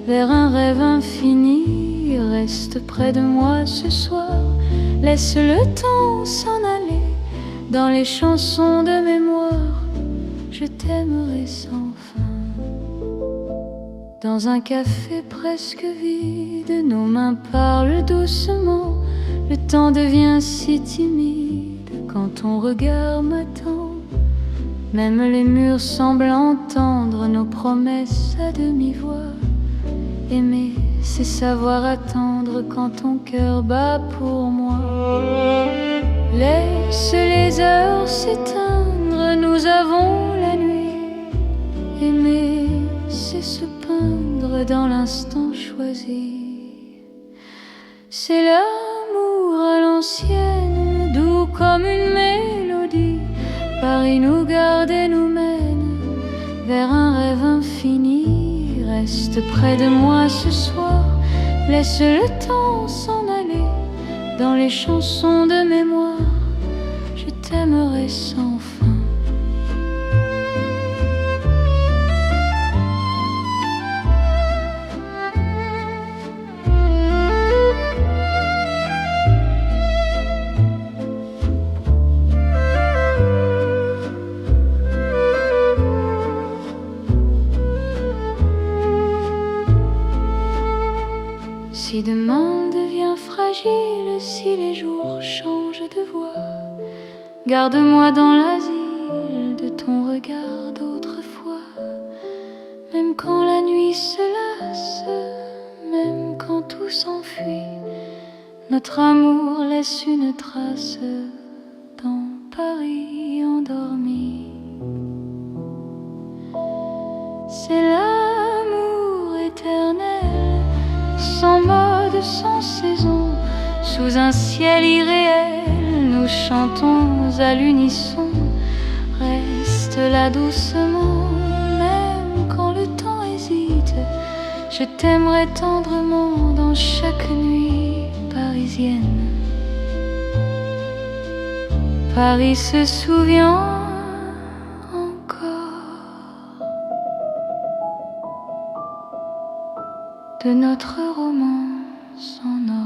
vers un rêve infini. Reste près de moi ce soir, laisse le temps s'en aller. Dans les chansons de mémoire, je t'aimerai sans fin. Dans un café presque vide, nos mains parlent doucement. Le temps devient si timide quand ton regard m'attend. Même les murs semblent entendre nos promesses à demi-voix. Aimer, c'est savoir attendre quand ton cœur bat pour moi. Laisse les heures s'éteindre, nous avons la nuit. Aimer, c'est se peindre dans l'instant choisi. C'est l'amour à l'ancienne. ancienne, doux comme une mélodie. Paris nous garde et nous mène vers un rêve infini. Reste près de moi ce soir, laisse le temps s'en aller. Dans les chansons de mémoire, je t'aimerai sans fin. Si demain devient fragile, si les jours changent de voix, garde-moi dans l'asile de ton regard d'autrefois. Même quand la nuit se lasse, même quand tout s'enfuit, notre amour laisse une trace dans Paris endormi. C'est l'amour éternel, sans mode, sans saison, sous un ciel irréel, nous chantons à l'unisson. Reste là doucement, même quand le temps hésite, je t'aimerai tendrement dans chaque nuit parisienne. Paris se souvient encore de notre romance en or.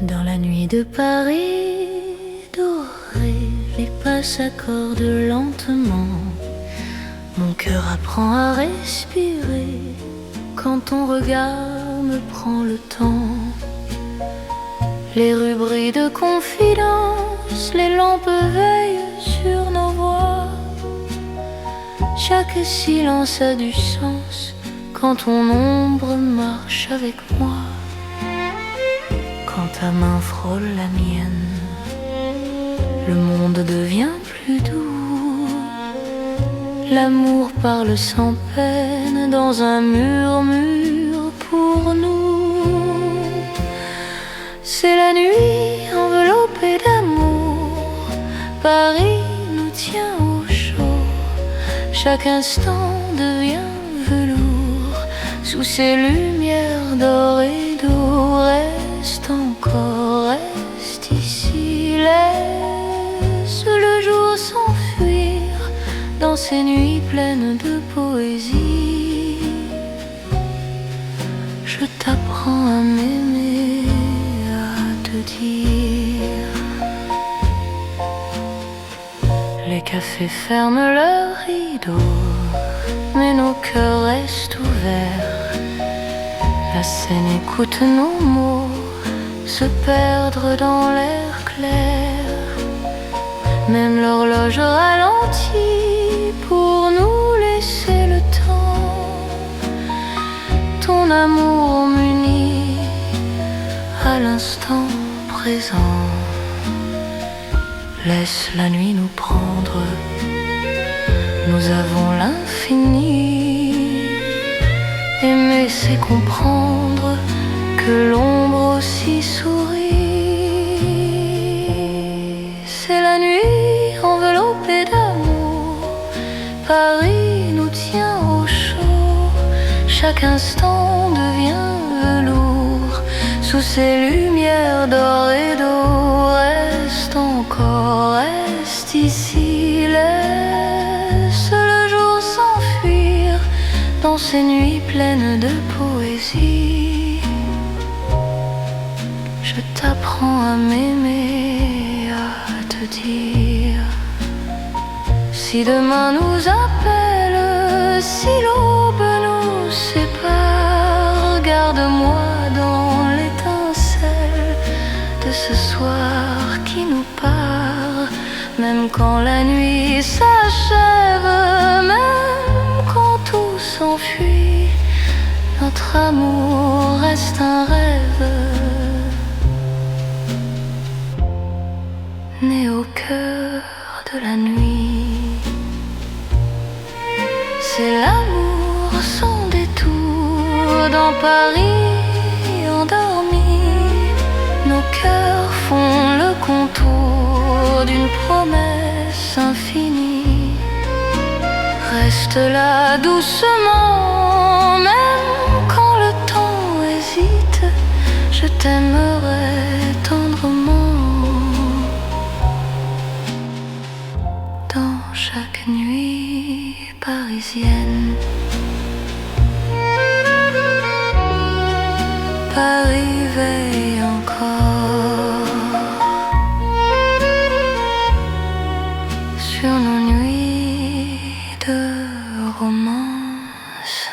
Dans la nuit de Paris dorée, les pas s'accordent lentement. Mon cœur apprend à respirer quand ton regard me prend le temps. Les rues brillent de confidence, les lampes veillent sur nos voix. Chaque silence a du sens quand ton ombre marche avec moi. Quand ta main frôle la mienne, le monde devient plus doux. L'amour parle sans peine dans un murmure pour nous. C'est la nuit enveloppée d'amour, Paris nous tient au chaud. Chaque instant devient velours sous ces lumières d'or et d'eau. Reste encore, reste ici, laisse le jour s'enfuir dans ces nuits pleines de poésie. Je t'apprends à m'aimer, à te dire. Les cafés ferment leurs rideaux, mais nos cœurs restent ouverts. La scène écoute nos mots se perdre dans l'air clair. Même l'horloge ralentit pour nous laisser le temps. Ton amour m'unit à l'instant présent. Laisse la nuit nous prendre, nous avons l'infini. Aimer c'est comprendre que l'ombre aussi sourit. C'est la nuit enveloppée d'amour, Paris nous tient au chaud. Chaque instant devient velours sous ces lumières d'or et d'eau. Reste encore, reste ici, laisse le jour s'enfuir dans ces nuits pleines de poésie. Je t'apprends à m'aimer, à te dire. Si demain nous appelle, si l'aube nous sépare, garde-moi dans l'étincelle de ce soir qui nous part. Même quand la nuit s'achève, même quand tout s'enfuit, Notre amour reste un rêve né au cœur de la nuit. C'est l'amour sans détour dans Paris endormi. Nos cœurs font le contour d'une promesse infinie. Reste là doucement, même quand le temps hésite. Je t'aimerai tendrement dans chaque nuit parisienne. Paris veille encore sur nos nuits de romance.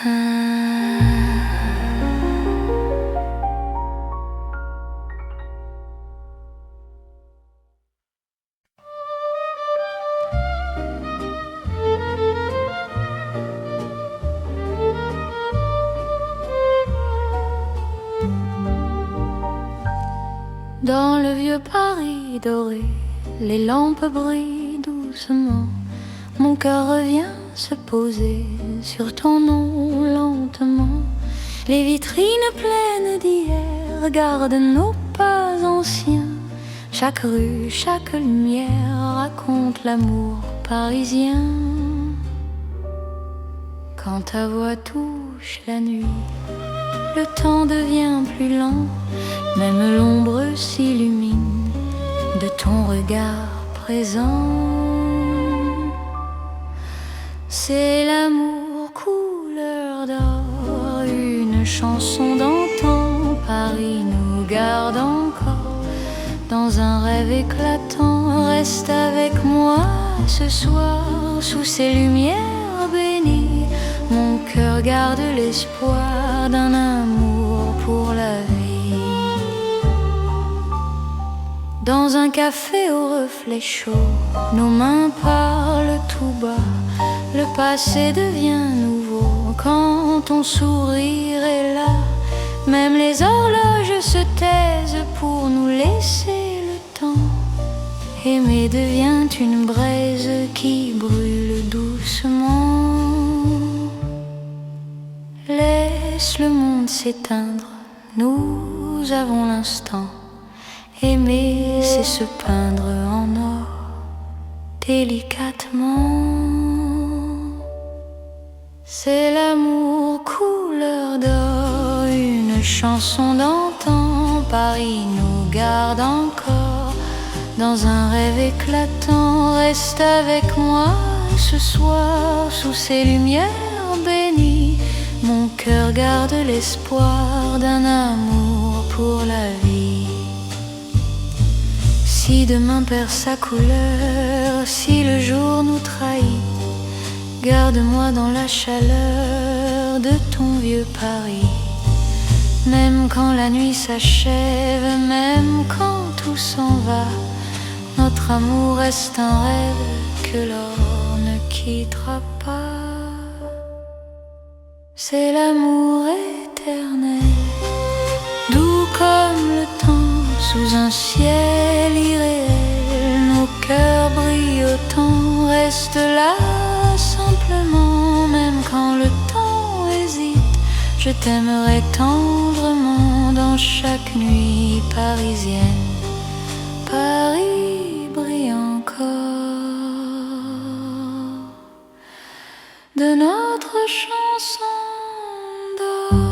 Dans le vieux Paris doré, les lampes brillent doucement. Mon cœur revient se poser sur ton nom lentement. Les vitrines pleines d'hier gardent nos pas anciens. Chaque rue, chaque lumière raconte l'amour parisien. Quand ta voix touche la nuit, le temps devient plus lent. Même l'ombre s'illumine de ton regard présent. C'est l'amour couleur d'or, une chanson d'antan. Paris nous garde encore dans un rêve éclatant. Reste avec moi ce soir sous ces lumières bénies. Mon cœur garde l'espoir d'un amour pour la vie. Dans un café au reflet chaud, nos mains parlent tout bas. Le passé devient nouveau quand ton sourire est là. Même les horloges se taisent pour nous laisser le temps. Aimer devient une braise qui brûle doucement. Laisse le monde s'éteindre, nous avons l'instant. Aimer, c'est se peindre en or, délicatement. C'est l'amour couleur d'or, une chanson d'antan. Paris nous garde encore dans un rêve éclatant. Reste avec moi ce soir sous ces lumières bénies. Mon cœur garde l'espoir d'un amour pour la vie. Si demain perd sa couleur, si le jour nous trahit, garde-moi dans la chaleur de ton vieux Paris. Même quand la nuit s'achève, même quand tout s'en va, notre amour reste un rêve que l'or ne quittera pas. C'est l'amour éternel, doux comme le temps, sous un ciel irréel. Nos cœurs brillent autant, reste là simplement. Même quand le temps hésite, je t'aimerai tendrement dans chaque nuit parisienne. Paris brille encore de notre chanson d'or.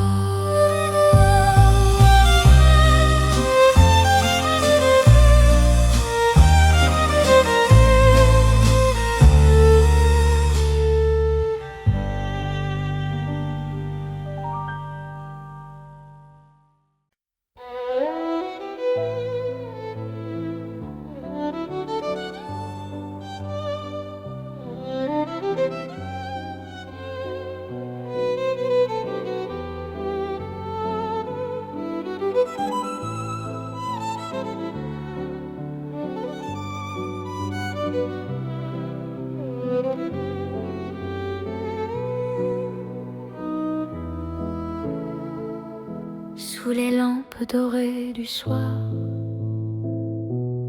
Sous les lampes dorées du soir,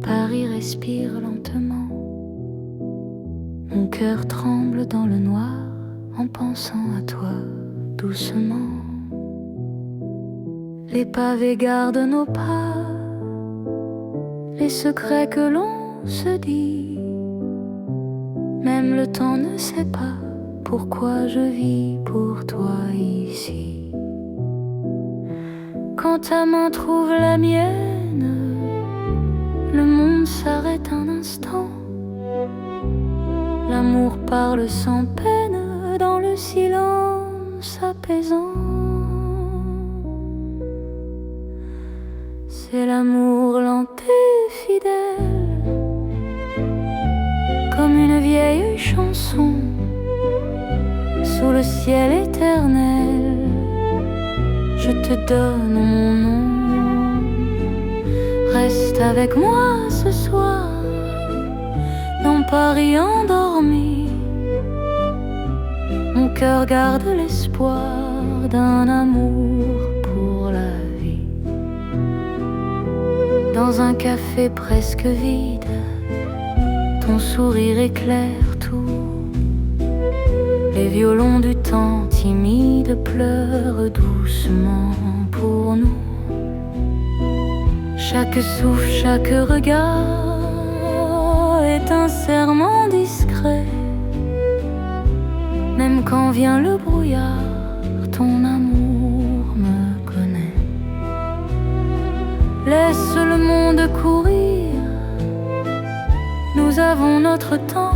Paris respire lentement. Mon cœur tremble dans le noir en pensant à toi doucement. Les pavés gardent nos pas, les secrets que l'on se dit. Même le temps ne sait pas pourquoi je vis pour toi ici. Quand ta main trouve la mienne, le monde s'arrête un instant. L'amour parle sans peine dans le silence apaisant. C'est l'amour lent et fidèle, comme une vieille chanson sous le ciel éternel. Je te donne mon nom. Reste avec moi ce soir dans Paris endormi. Mon cœur garde l'espoir d'un amour pour la vie. Dans un café presque vide, ton sourire éclaire tout. Les violons du temps timide pleurent doucement pour nous. Chaque souffle, chaque regard est un serment discret. Même quand vient le brouillard, ton amour me connaît. Laisse le monde courir, nous avons notre temps.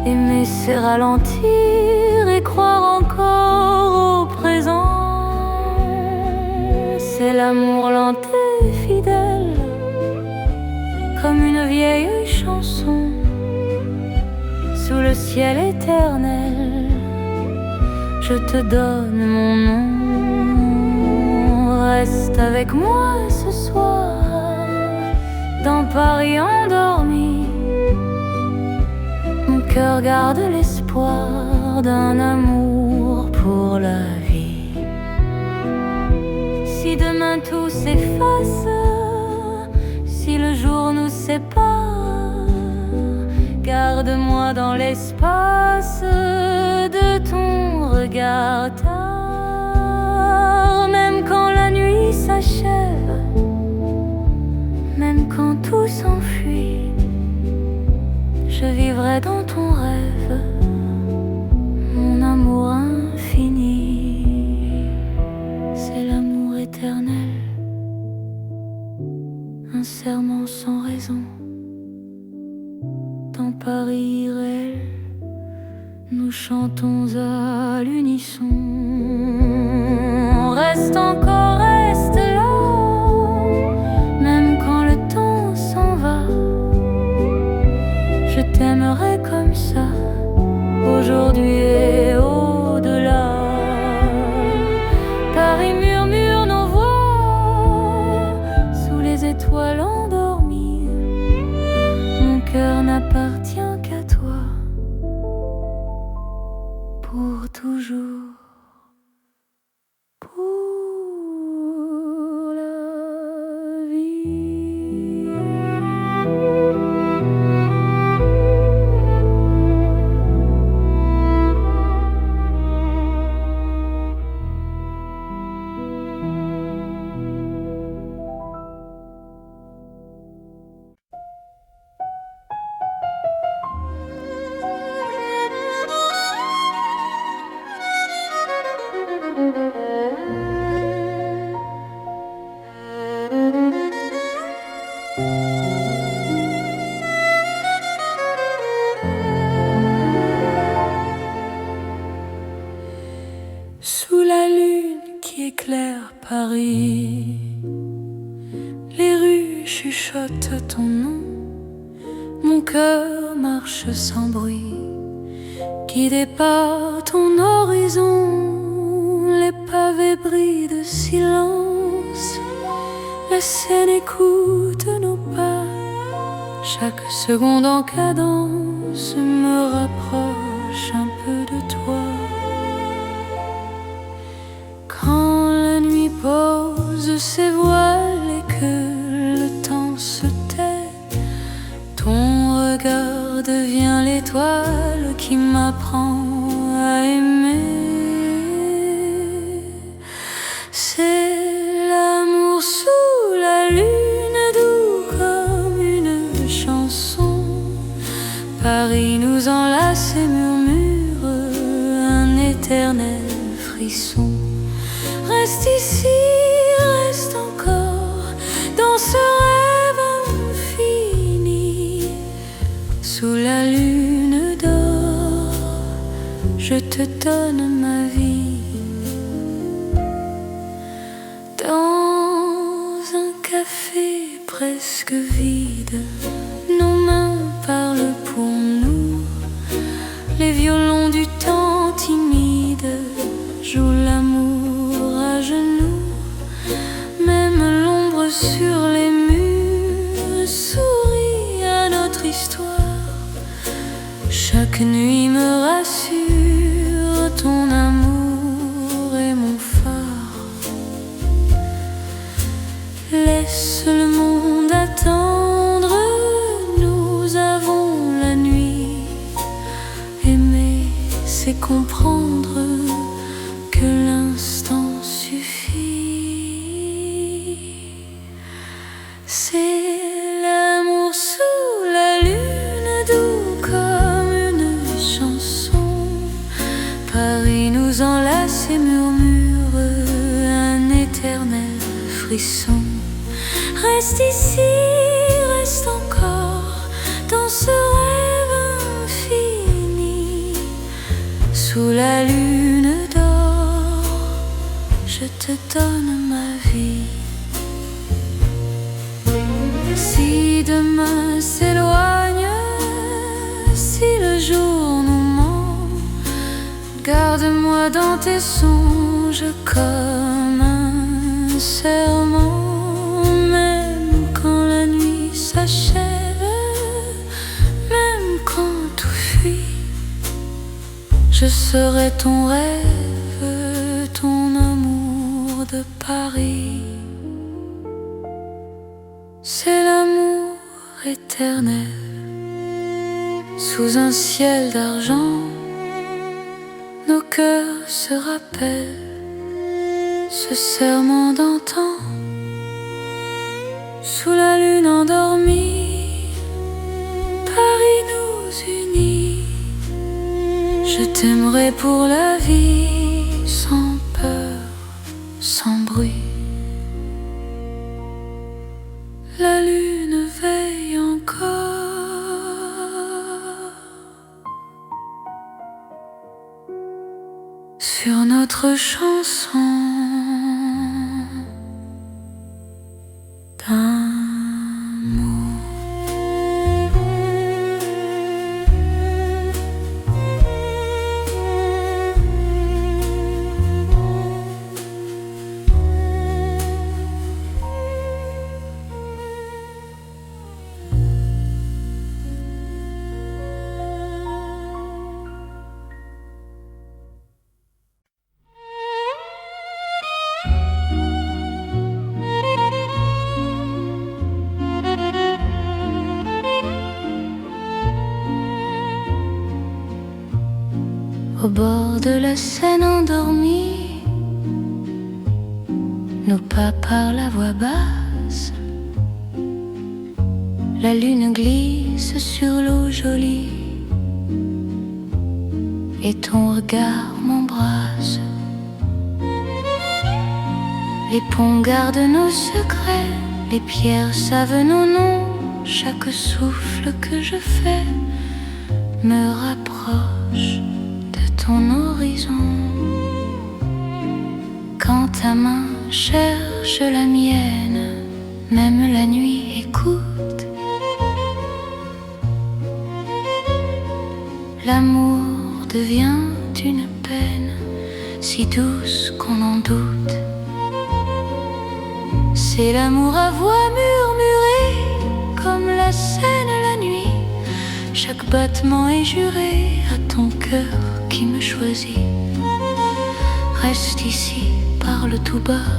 Aimer c'est ralentir et croire encore au présent. C'est l'amour lent et fidèle, comme une vieille chanson sous le ciel éternel. Je te donne mon nom. Reste avec moi ce soir dans Paris endormi. Mon cœur garde l'espoir d'un amour pour la vie. Si demain tout s'efface, si le jour nous sépare, garde-moi dans l'espace de ton regard tard. Même quand la nuit s'achève, même quand tout s'enfuit, je vivrai dans ton rêve, mon amour infini. C'est l'amour éternel, un serment sans raison. Dans Paris irréel, nous chantons à l'unisson. Reste encore, reste là, même quand le temps s'en va. Je t'aimerai comme ça, aujourd'hui et au-delà. Paris murmure nos voix sous les étoiles endormies. Mon cœur n'appartient qu'à toi pour toujours. Pour la vie. Sous la lune qui éclaire Paris, les rues chuchotent ton nom. Mon cœur marche sans bruit, guidé par ton horizon. Les pavés brillent de silence, la scène écoute nos pas. Chaque seconde en cadence me rapproche un peu de toi. Quand éternel frisson. Reste ici, reste encore dans ce rêve infini. Sous la lune d'or, je te donne ma vie. Dans un café presque vide, nos mains parlent pour nous. Les violons du temps timide jouent l'amour à genoux. Même l'ombre sur les murs sourit à notre histoire. Chaque nuit me rassure, ton amour est mon phare. Laisse le monde attendre, nous avons la nuit. Aimer, c'est comprendre que l'instant suffit. C'est l'amour sous la lune, doux comme une chanson. Paris nous enlace et murmure un éternel frisson. Reste ici, reste encore dans ce rêve infini. Sous la lune d'or, je te donne ma vie. Si demain s'éloigne, si le jour nous ment, garde-moi dans tes songes comme un serment. Même quand la nuit s'achève, même quand tout fuit, je serai ton rêve, ton amour de Paris. C'est l'amour éternel. Sous un ciel d'argent, nos cœurs se rappellent ce serment d'antan. Sous la lune endormie, Paris nous unit. Je t'aimerai pour la vie, sans peur, sans bruit. La lune veille encore sur notre chanson d'amour. Au bord de la Seine endormie, nos pas parlent à voix basse. La lune glisse sur l'eau jolie et ton regard m'embrasse. Les ponts gardent nos secrets, les pierres savent nos noms. Chaque souffle que je fais me rapproche ton horizon. Quand ta main cherche la mienne, même la nuit écoute. L'amour devient une peine si douce qu'on en doute. C'est l'amour à voix murmurée comme la Seine la nuit. Chaque battement est juré à ton cœur qui me choisit. Reste ici, parle tout bas.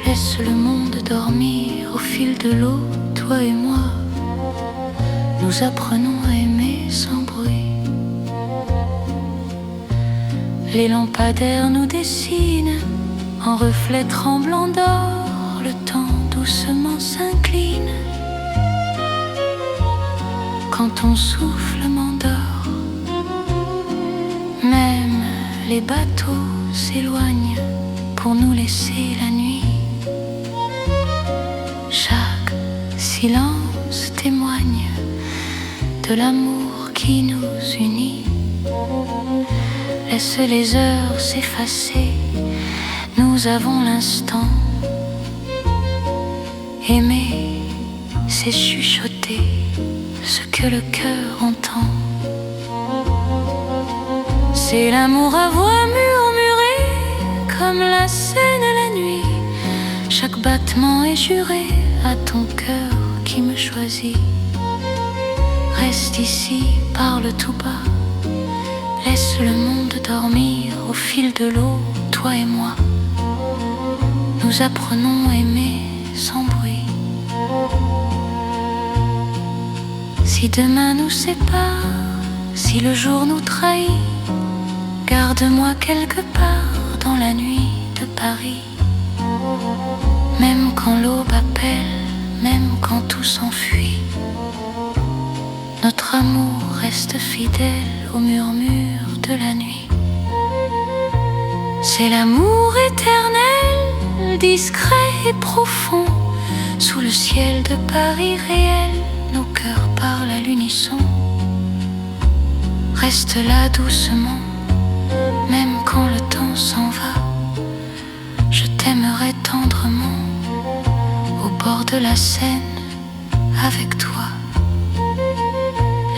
Laisse le monde dormir au fil de l'eau. Toi et moi, nous apprenons à aimer sans bruit. Les lampadaires nous dessinent en reflets tremblants d'or. Le temps doucement s'incline quand ton souffle m'endort. Même les bateaux s'éloignent pour nous laisser la nuit. Chaque silence témoigne de l'amour qui nous unit. Laisse les heures s'effacer, nous avons l'instant. Aimer, c'est chuchoter ce que le cœur entend. C'est l'amour à voix murmurée, comme la Seine la nuit. Chaque battement est juré à ton cœur qui me choisit. Reste ici, parle tout bas, laisse le monde dormir au fil de l'eau, toi et moi. Nous apprenons à aimer sans bruit. Si demain nous sépare, si le jour nous trahit, garde-moi quelque part dans la nuit de Paris. Même quand l'aube appelle, même quand tout s'enfuit, notre amour reste fidèle au murmure de la nuit. C'est l'amour éternel, discret et profond. Sous le ciel de Paris réel, nos cœurs parlent à l'unisson. Reste là doucement, même quand le temps s'en va. Je t'aimerai tendrement au bord de la Seine avec toi.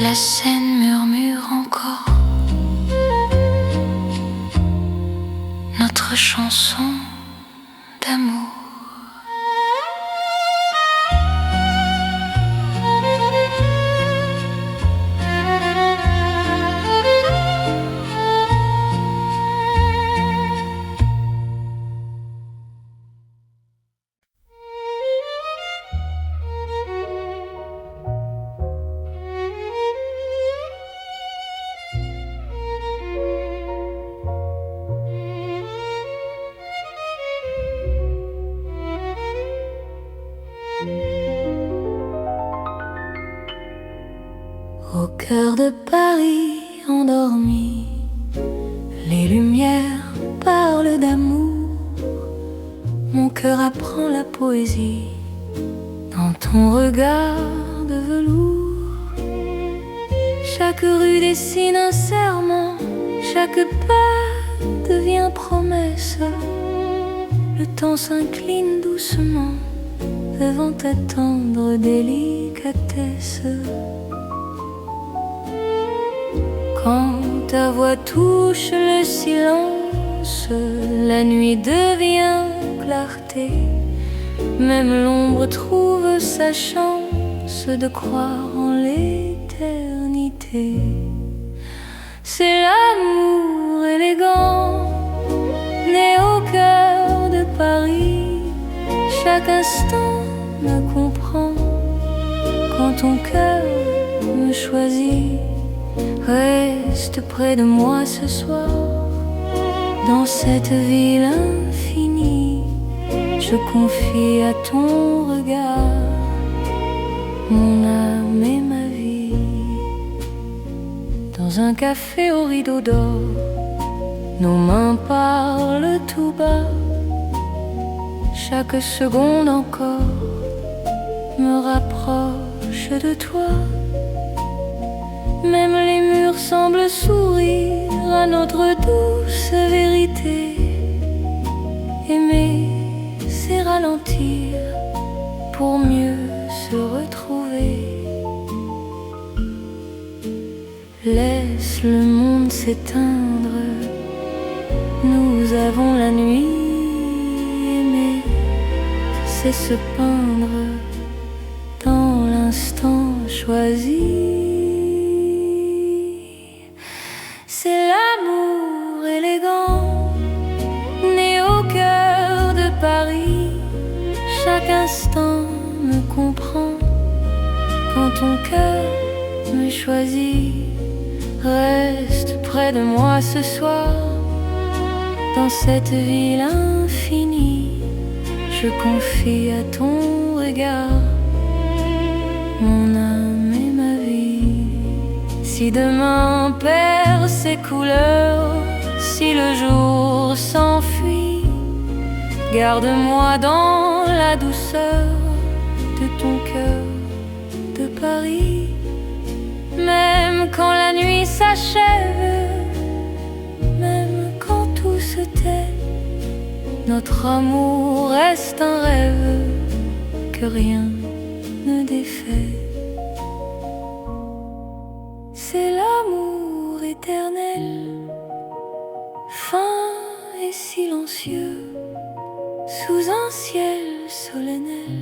La Seine murmure encore notre chanson d'amour. Au cœur de Paris endormi, les lumières parlent d'amour. Mon cœur apprend la poésie dans ton regard de velours. Chaque rue dessine un serment, chaque pas devient promesse. Le temps s'incline doucement devant ta tendre délicatesse. Quand ta voix touche le silence, la nuit devient clarté. Même l'ombre trouve sa chance de croire en l'éternité. C'est l'amour élégant, né au cœur de Paris. Chaque instant me comprend quand ton cœur me choisit. Reste près de moi ce soir, dans cette ville infinie. Je confie à ton regard mon âme et ma vie. Dans un café au rideau d'or, nos mains parlent tout bas. Chaque seconde encore me rapproche de toi. Même les murs semblent sourire à notre douce vérité. Aimer, c'est ralentir pour mieux se retrouver. Laisse le monde s'éteindre, nous avons la nuit. Aimer, c'est se peindre dans l'instant choisi. C'est l'amour élégant, né au cœur de Paris. Chaque instant me comprend quand ton cœur me choisit. Reste près de moi ce soir, dans cette ville infinie. Je confie à ton regard mon âme et ma vie. Si demain perd ses couleurs, si si le jour s'enfuit, garde-moi dans la douceur de ton cœur de Paris. Même quand la nuit s'achève, même quand tout se tait, notre amour reste un rêve que rien ne défait. C'est l'amour éternel, fin et silencieux, sous un ciel solennel,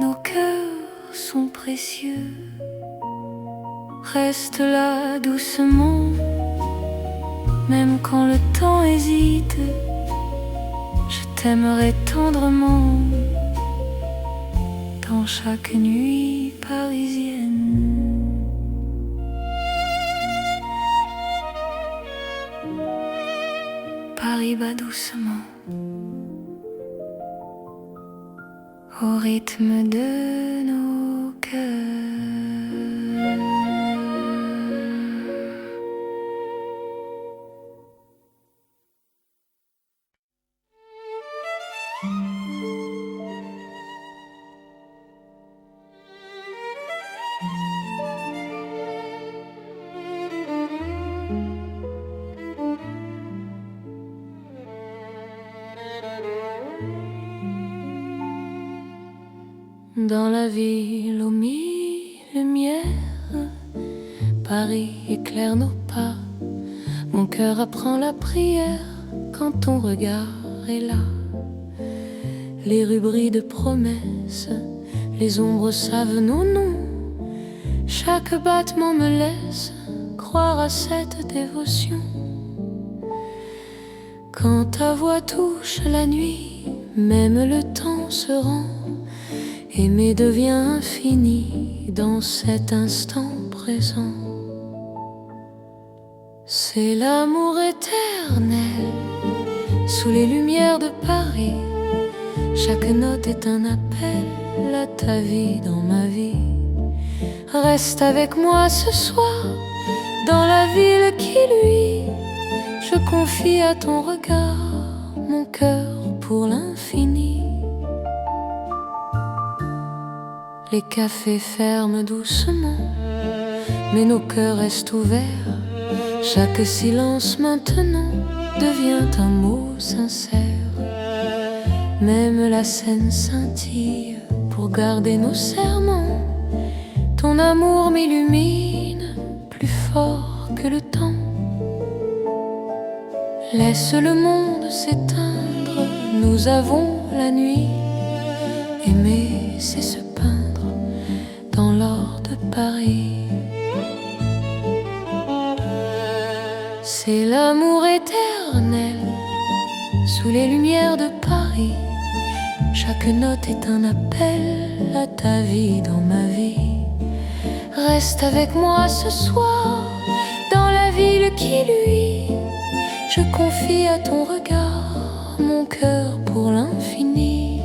nos cœurs sont précieux. Reste là doucement, même quand le temps hésite, je t'aimerai tendrement dans chaque nuit parisienne. Paris bat doucement au rythme de nos cœurs. Dans la ville aux mille lumières, Paris éclaire nos pas. Mon cœur apprend la prière quand ton regard est là. Les rues brillent de promesses, les ombres savent nos noms. Chaque battement me laisse croire à cette dévotion. Quand ta voix touche la nuit, même le temps se rend. Aimer devient infini dans cet instant présent. C'est l'amour éternel sous les lumières de Paris. Chaque note est un appel à ta vie dans ma vie. Reste avec moi ce soir dans la ville qui luit. Je confie à ton regard mon cœur pour l'infini. Les cafés ferment doucement, mais nos cœurs restent ouverts. Chaque silence maintenant devient un mot sincère. Même la scène scintille pour garder nos serments. Ton amour m'illumine plus fort que le temps. Laisse le monde s'éteindre, nous avons la nuit. Aimer, c'est se peindre dans l'or de Paris. C'est l'amour éternel sous les lumières de Paris. Chaque note est un appel à ta vie dans ma vie. Reste avec moi ce soir dans la ville qui luit. Je confie à ton regard mon cœur pour l'infini.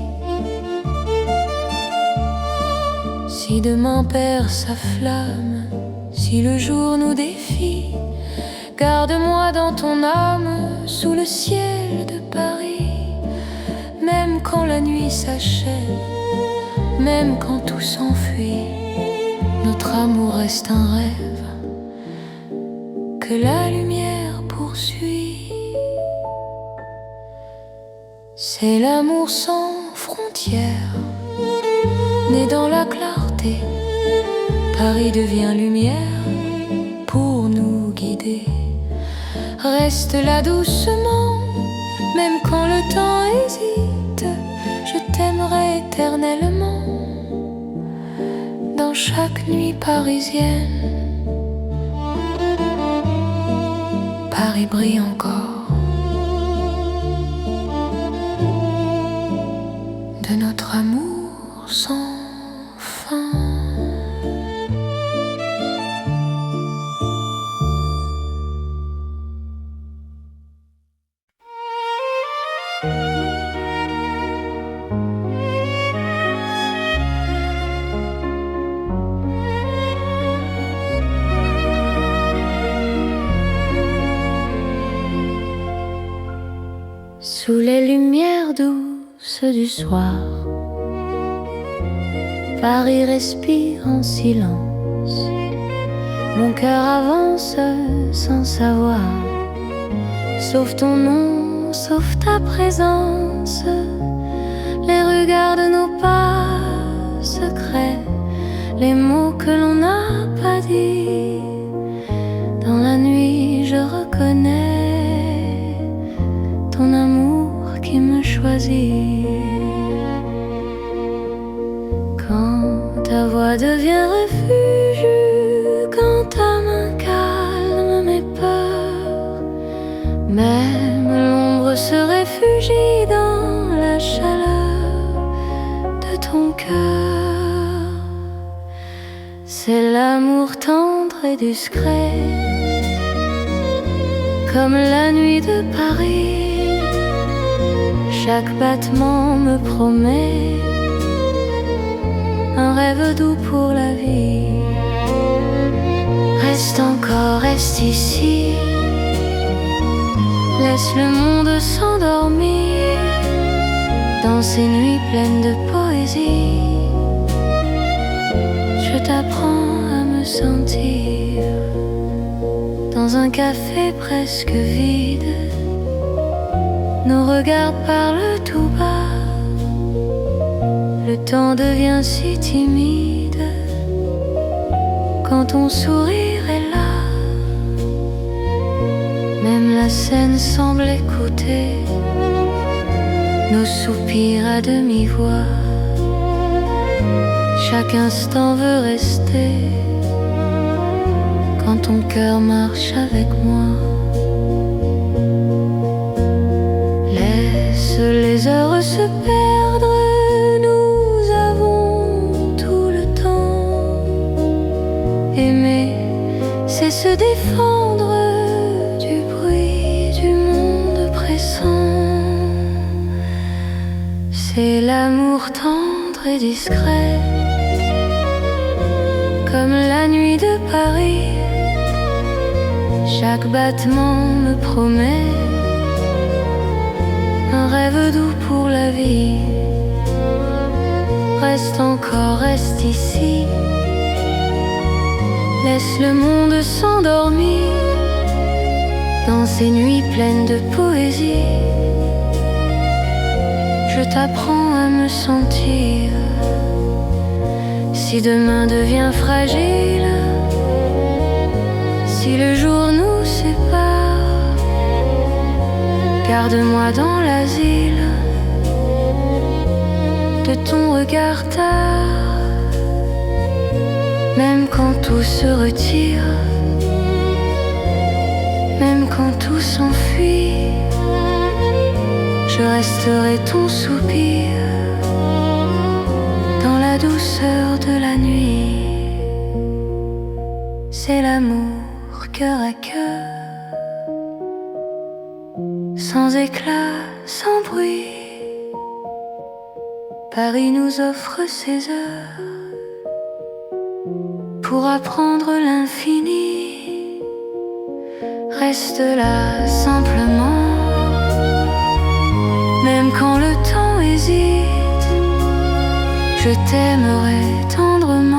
Si demain perd sa flamme, si le jour nous défie, garde-moi dans ton âme sous le ciel de Paris. Même quand la nuit s'achève, même quand tout s'enfuit, notre amour reste un rêve que la lumière poursuit. C'est l'amour sans frontières, né dans la clarté. Paris devient lumière pour nous guider. Reste là doucement, même quand le temps hésite. Je t'aimerai éternellement dans chaque nuit parisienne. Paris brille encore de notre amour sans fin. Sous les lumières douces du soir, Paris respire en silence. Mon cœur avance sans savoir, sauf ton nom, sauf ta présence. Les regards de nos pas secrets, les mots que l'on n'a pas dit. Dans la nuit je reconnais ton amour qui me choisit. Quand ta voix devient refuge, quand ta main calme mes peurs, même l'ombre se réfugie dans la chaleur de ton cœur. C'est l'amour tendre et discret, comme la nuit de Paris. Chaque battement me promet un rêve doux pour la vie. Reste encore, reste ici, laisse le monde s'endormir dans ces nuits pleines de poésie. Je t'apprends à me sentir dans un café presque vide. Nos regards parlent tout bas, le temps devient si timide quand ton sourire est là. Même la scène semble écouter nos soupirs à demi-voix. Chaque instant veut rester quand ton cœur marche avec moi. Laisse les heures se perdre, nous avons tout le temps. Aimer, c'est se défendre du bruit du monde pressant. C'est l'amour tendre et discret, comme la nuit de Paris. Chaque battement me promet un rêve doux pour la vie. Reste encore, reste ici, laisse le monde s'endormir dans ces nuits pleines de poésie. Je t'apprends à me sentir. Si demain devient fragile, si le jour nous sépare, garde-moi dans l'asile de ton regard tard. Même quand tout se retire, même quand tout s'enfuit, je resterai ton soupir dans la douceur de la nuit. C'est l'amour cœur à cœur, sans éclat, sans bruit. Paris nous offre ses heures pour apprendre l'infini. Reste là simplement, même quand le temps hésite. Je t'aimerai tendrement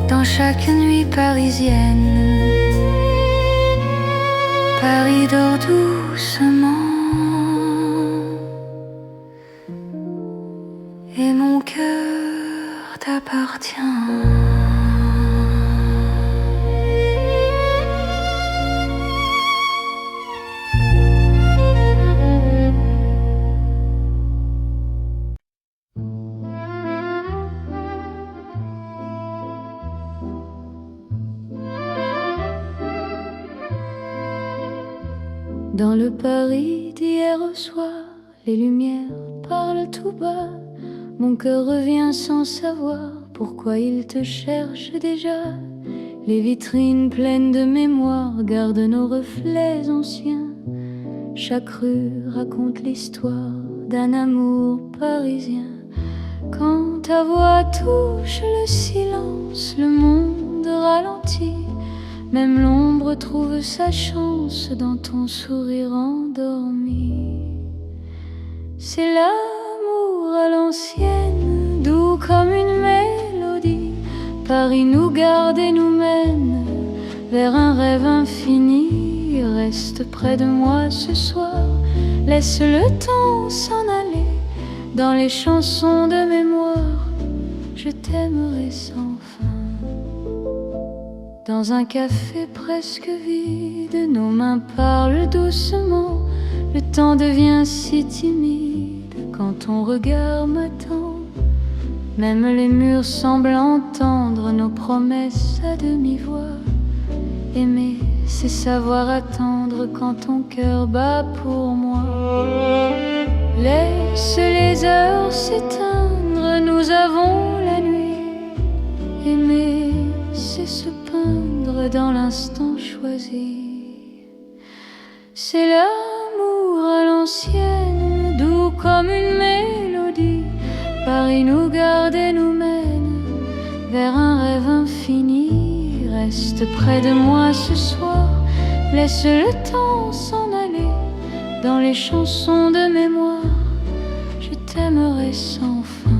dans chaque nuit parisienne. Paris dort doucement et mon cœur t'appartient. Dans le Paris d'hier au soir, les lumières parlent tout bas. Mon cœur revient sans savoir pourquoi il te cherche déjà. Les vitrines pleines de mémoire gardent nos reflets anciens. Chaque rue raconte l'histoire d'un amour parisien. Quand ta voix touche le silence, le monde ralentit. Même l'ombre trouve sa chance dans ton sourire endormi. C'est l'amour à l'ancienne, doux comme une mélodie. Paris nous garde et nous mène vers un rêve infini. Reste près de moi ce soir, laisse le temps s'en aller. Dans les chansons de mémoire, je t'aimerai sans fin. Dans un café presque vide, nos mains parlent doucement. Le temps devient si timide quand ton regard m'attend. Même les murs semblent entendre nos promesses à demi-voix. Aimer, c'est savoir attendre quand ton cœur bat pour moi. Laisse les heures s'éteindre, nous avons la nuit. Aimer, c'est se peindre dans l'instant choisi. C'est l'amour à l'ancienne, doux comme une mélodie. Paris nous garde et nous mène vers un rêve infini. Reste près de moi ce soir, laisse le temps s'en aller. Dans les chansons de mémoire, je t'aimerai sans fin.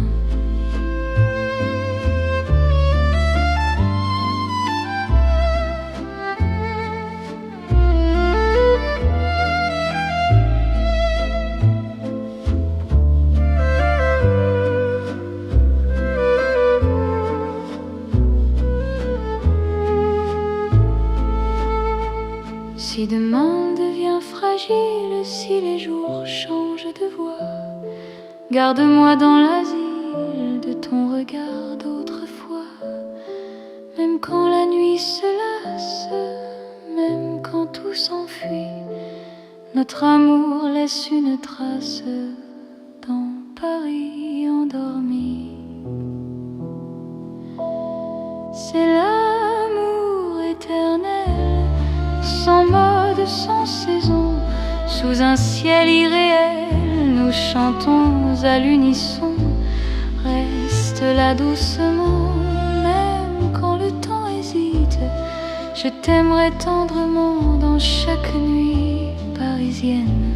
Si demain devient fragile, si les jours changent de voix, garde-moi dans l'asile de ton regard d'autrefois. Même quand la nuit se lasse, même quand tout s'enfuit, notre amour laisse une trace dans Paris endormi. C'est l'amour éternel, sans mode, sans saison, sous un ciel irréel, nous chantons à l'unisson. Reste là doucement, même quand le temps hésite. Je t'aimerai tendrement dans chaque nuit parisienne.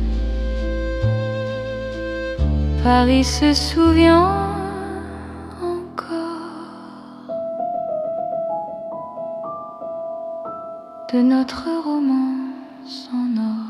Paris se souvient de notre romance en or.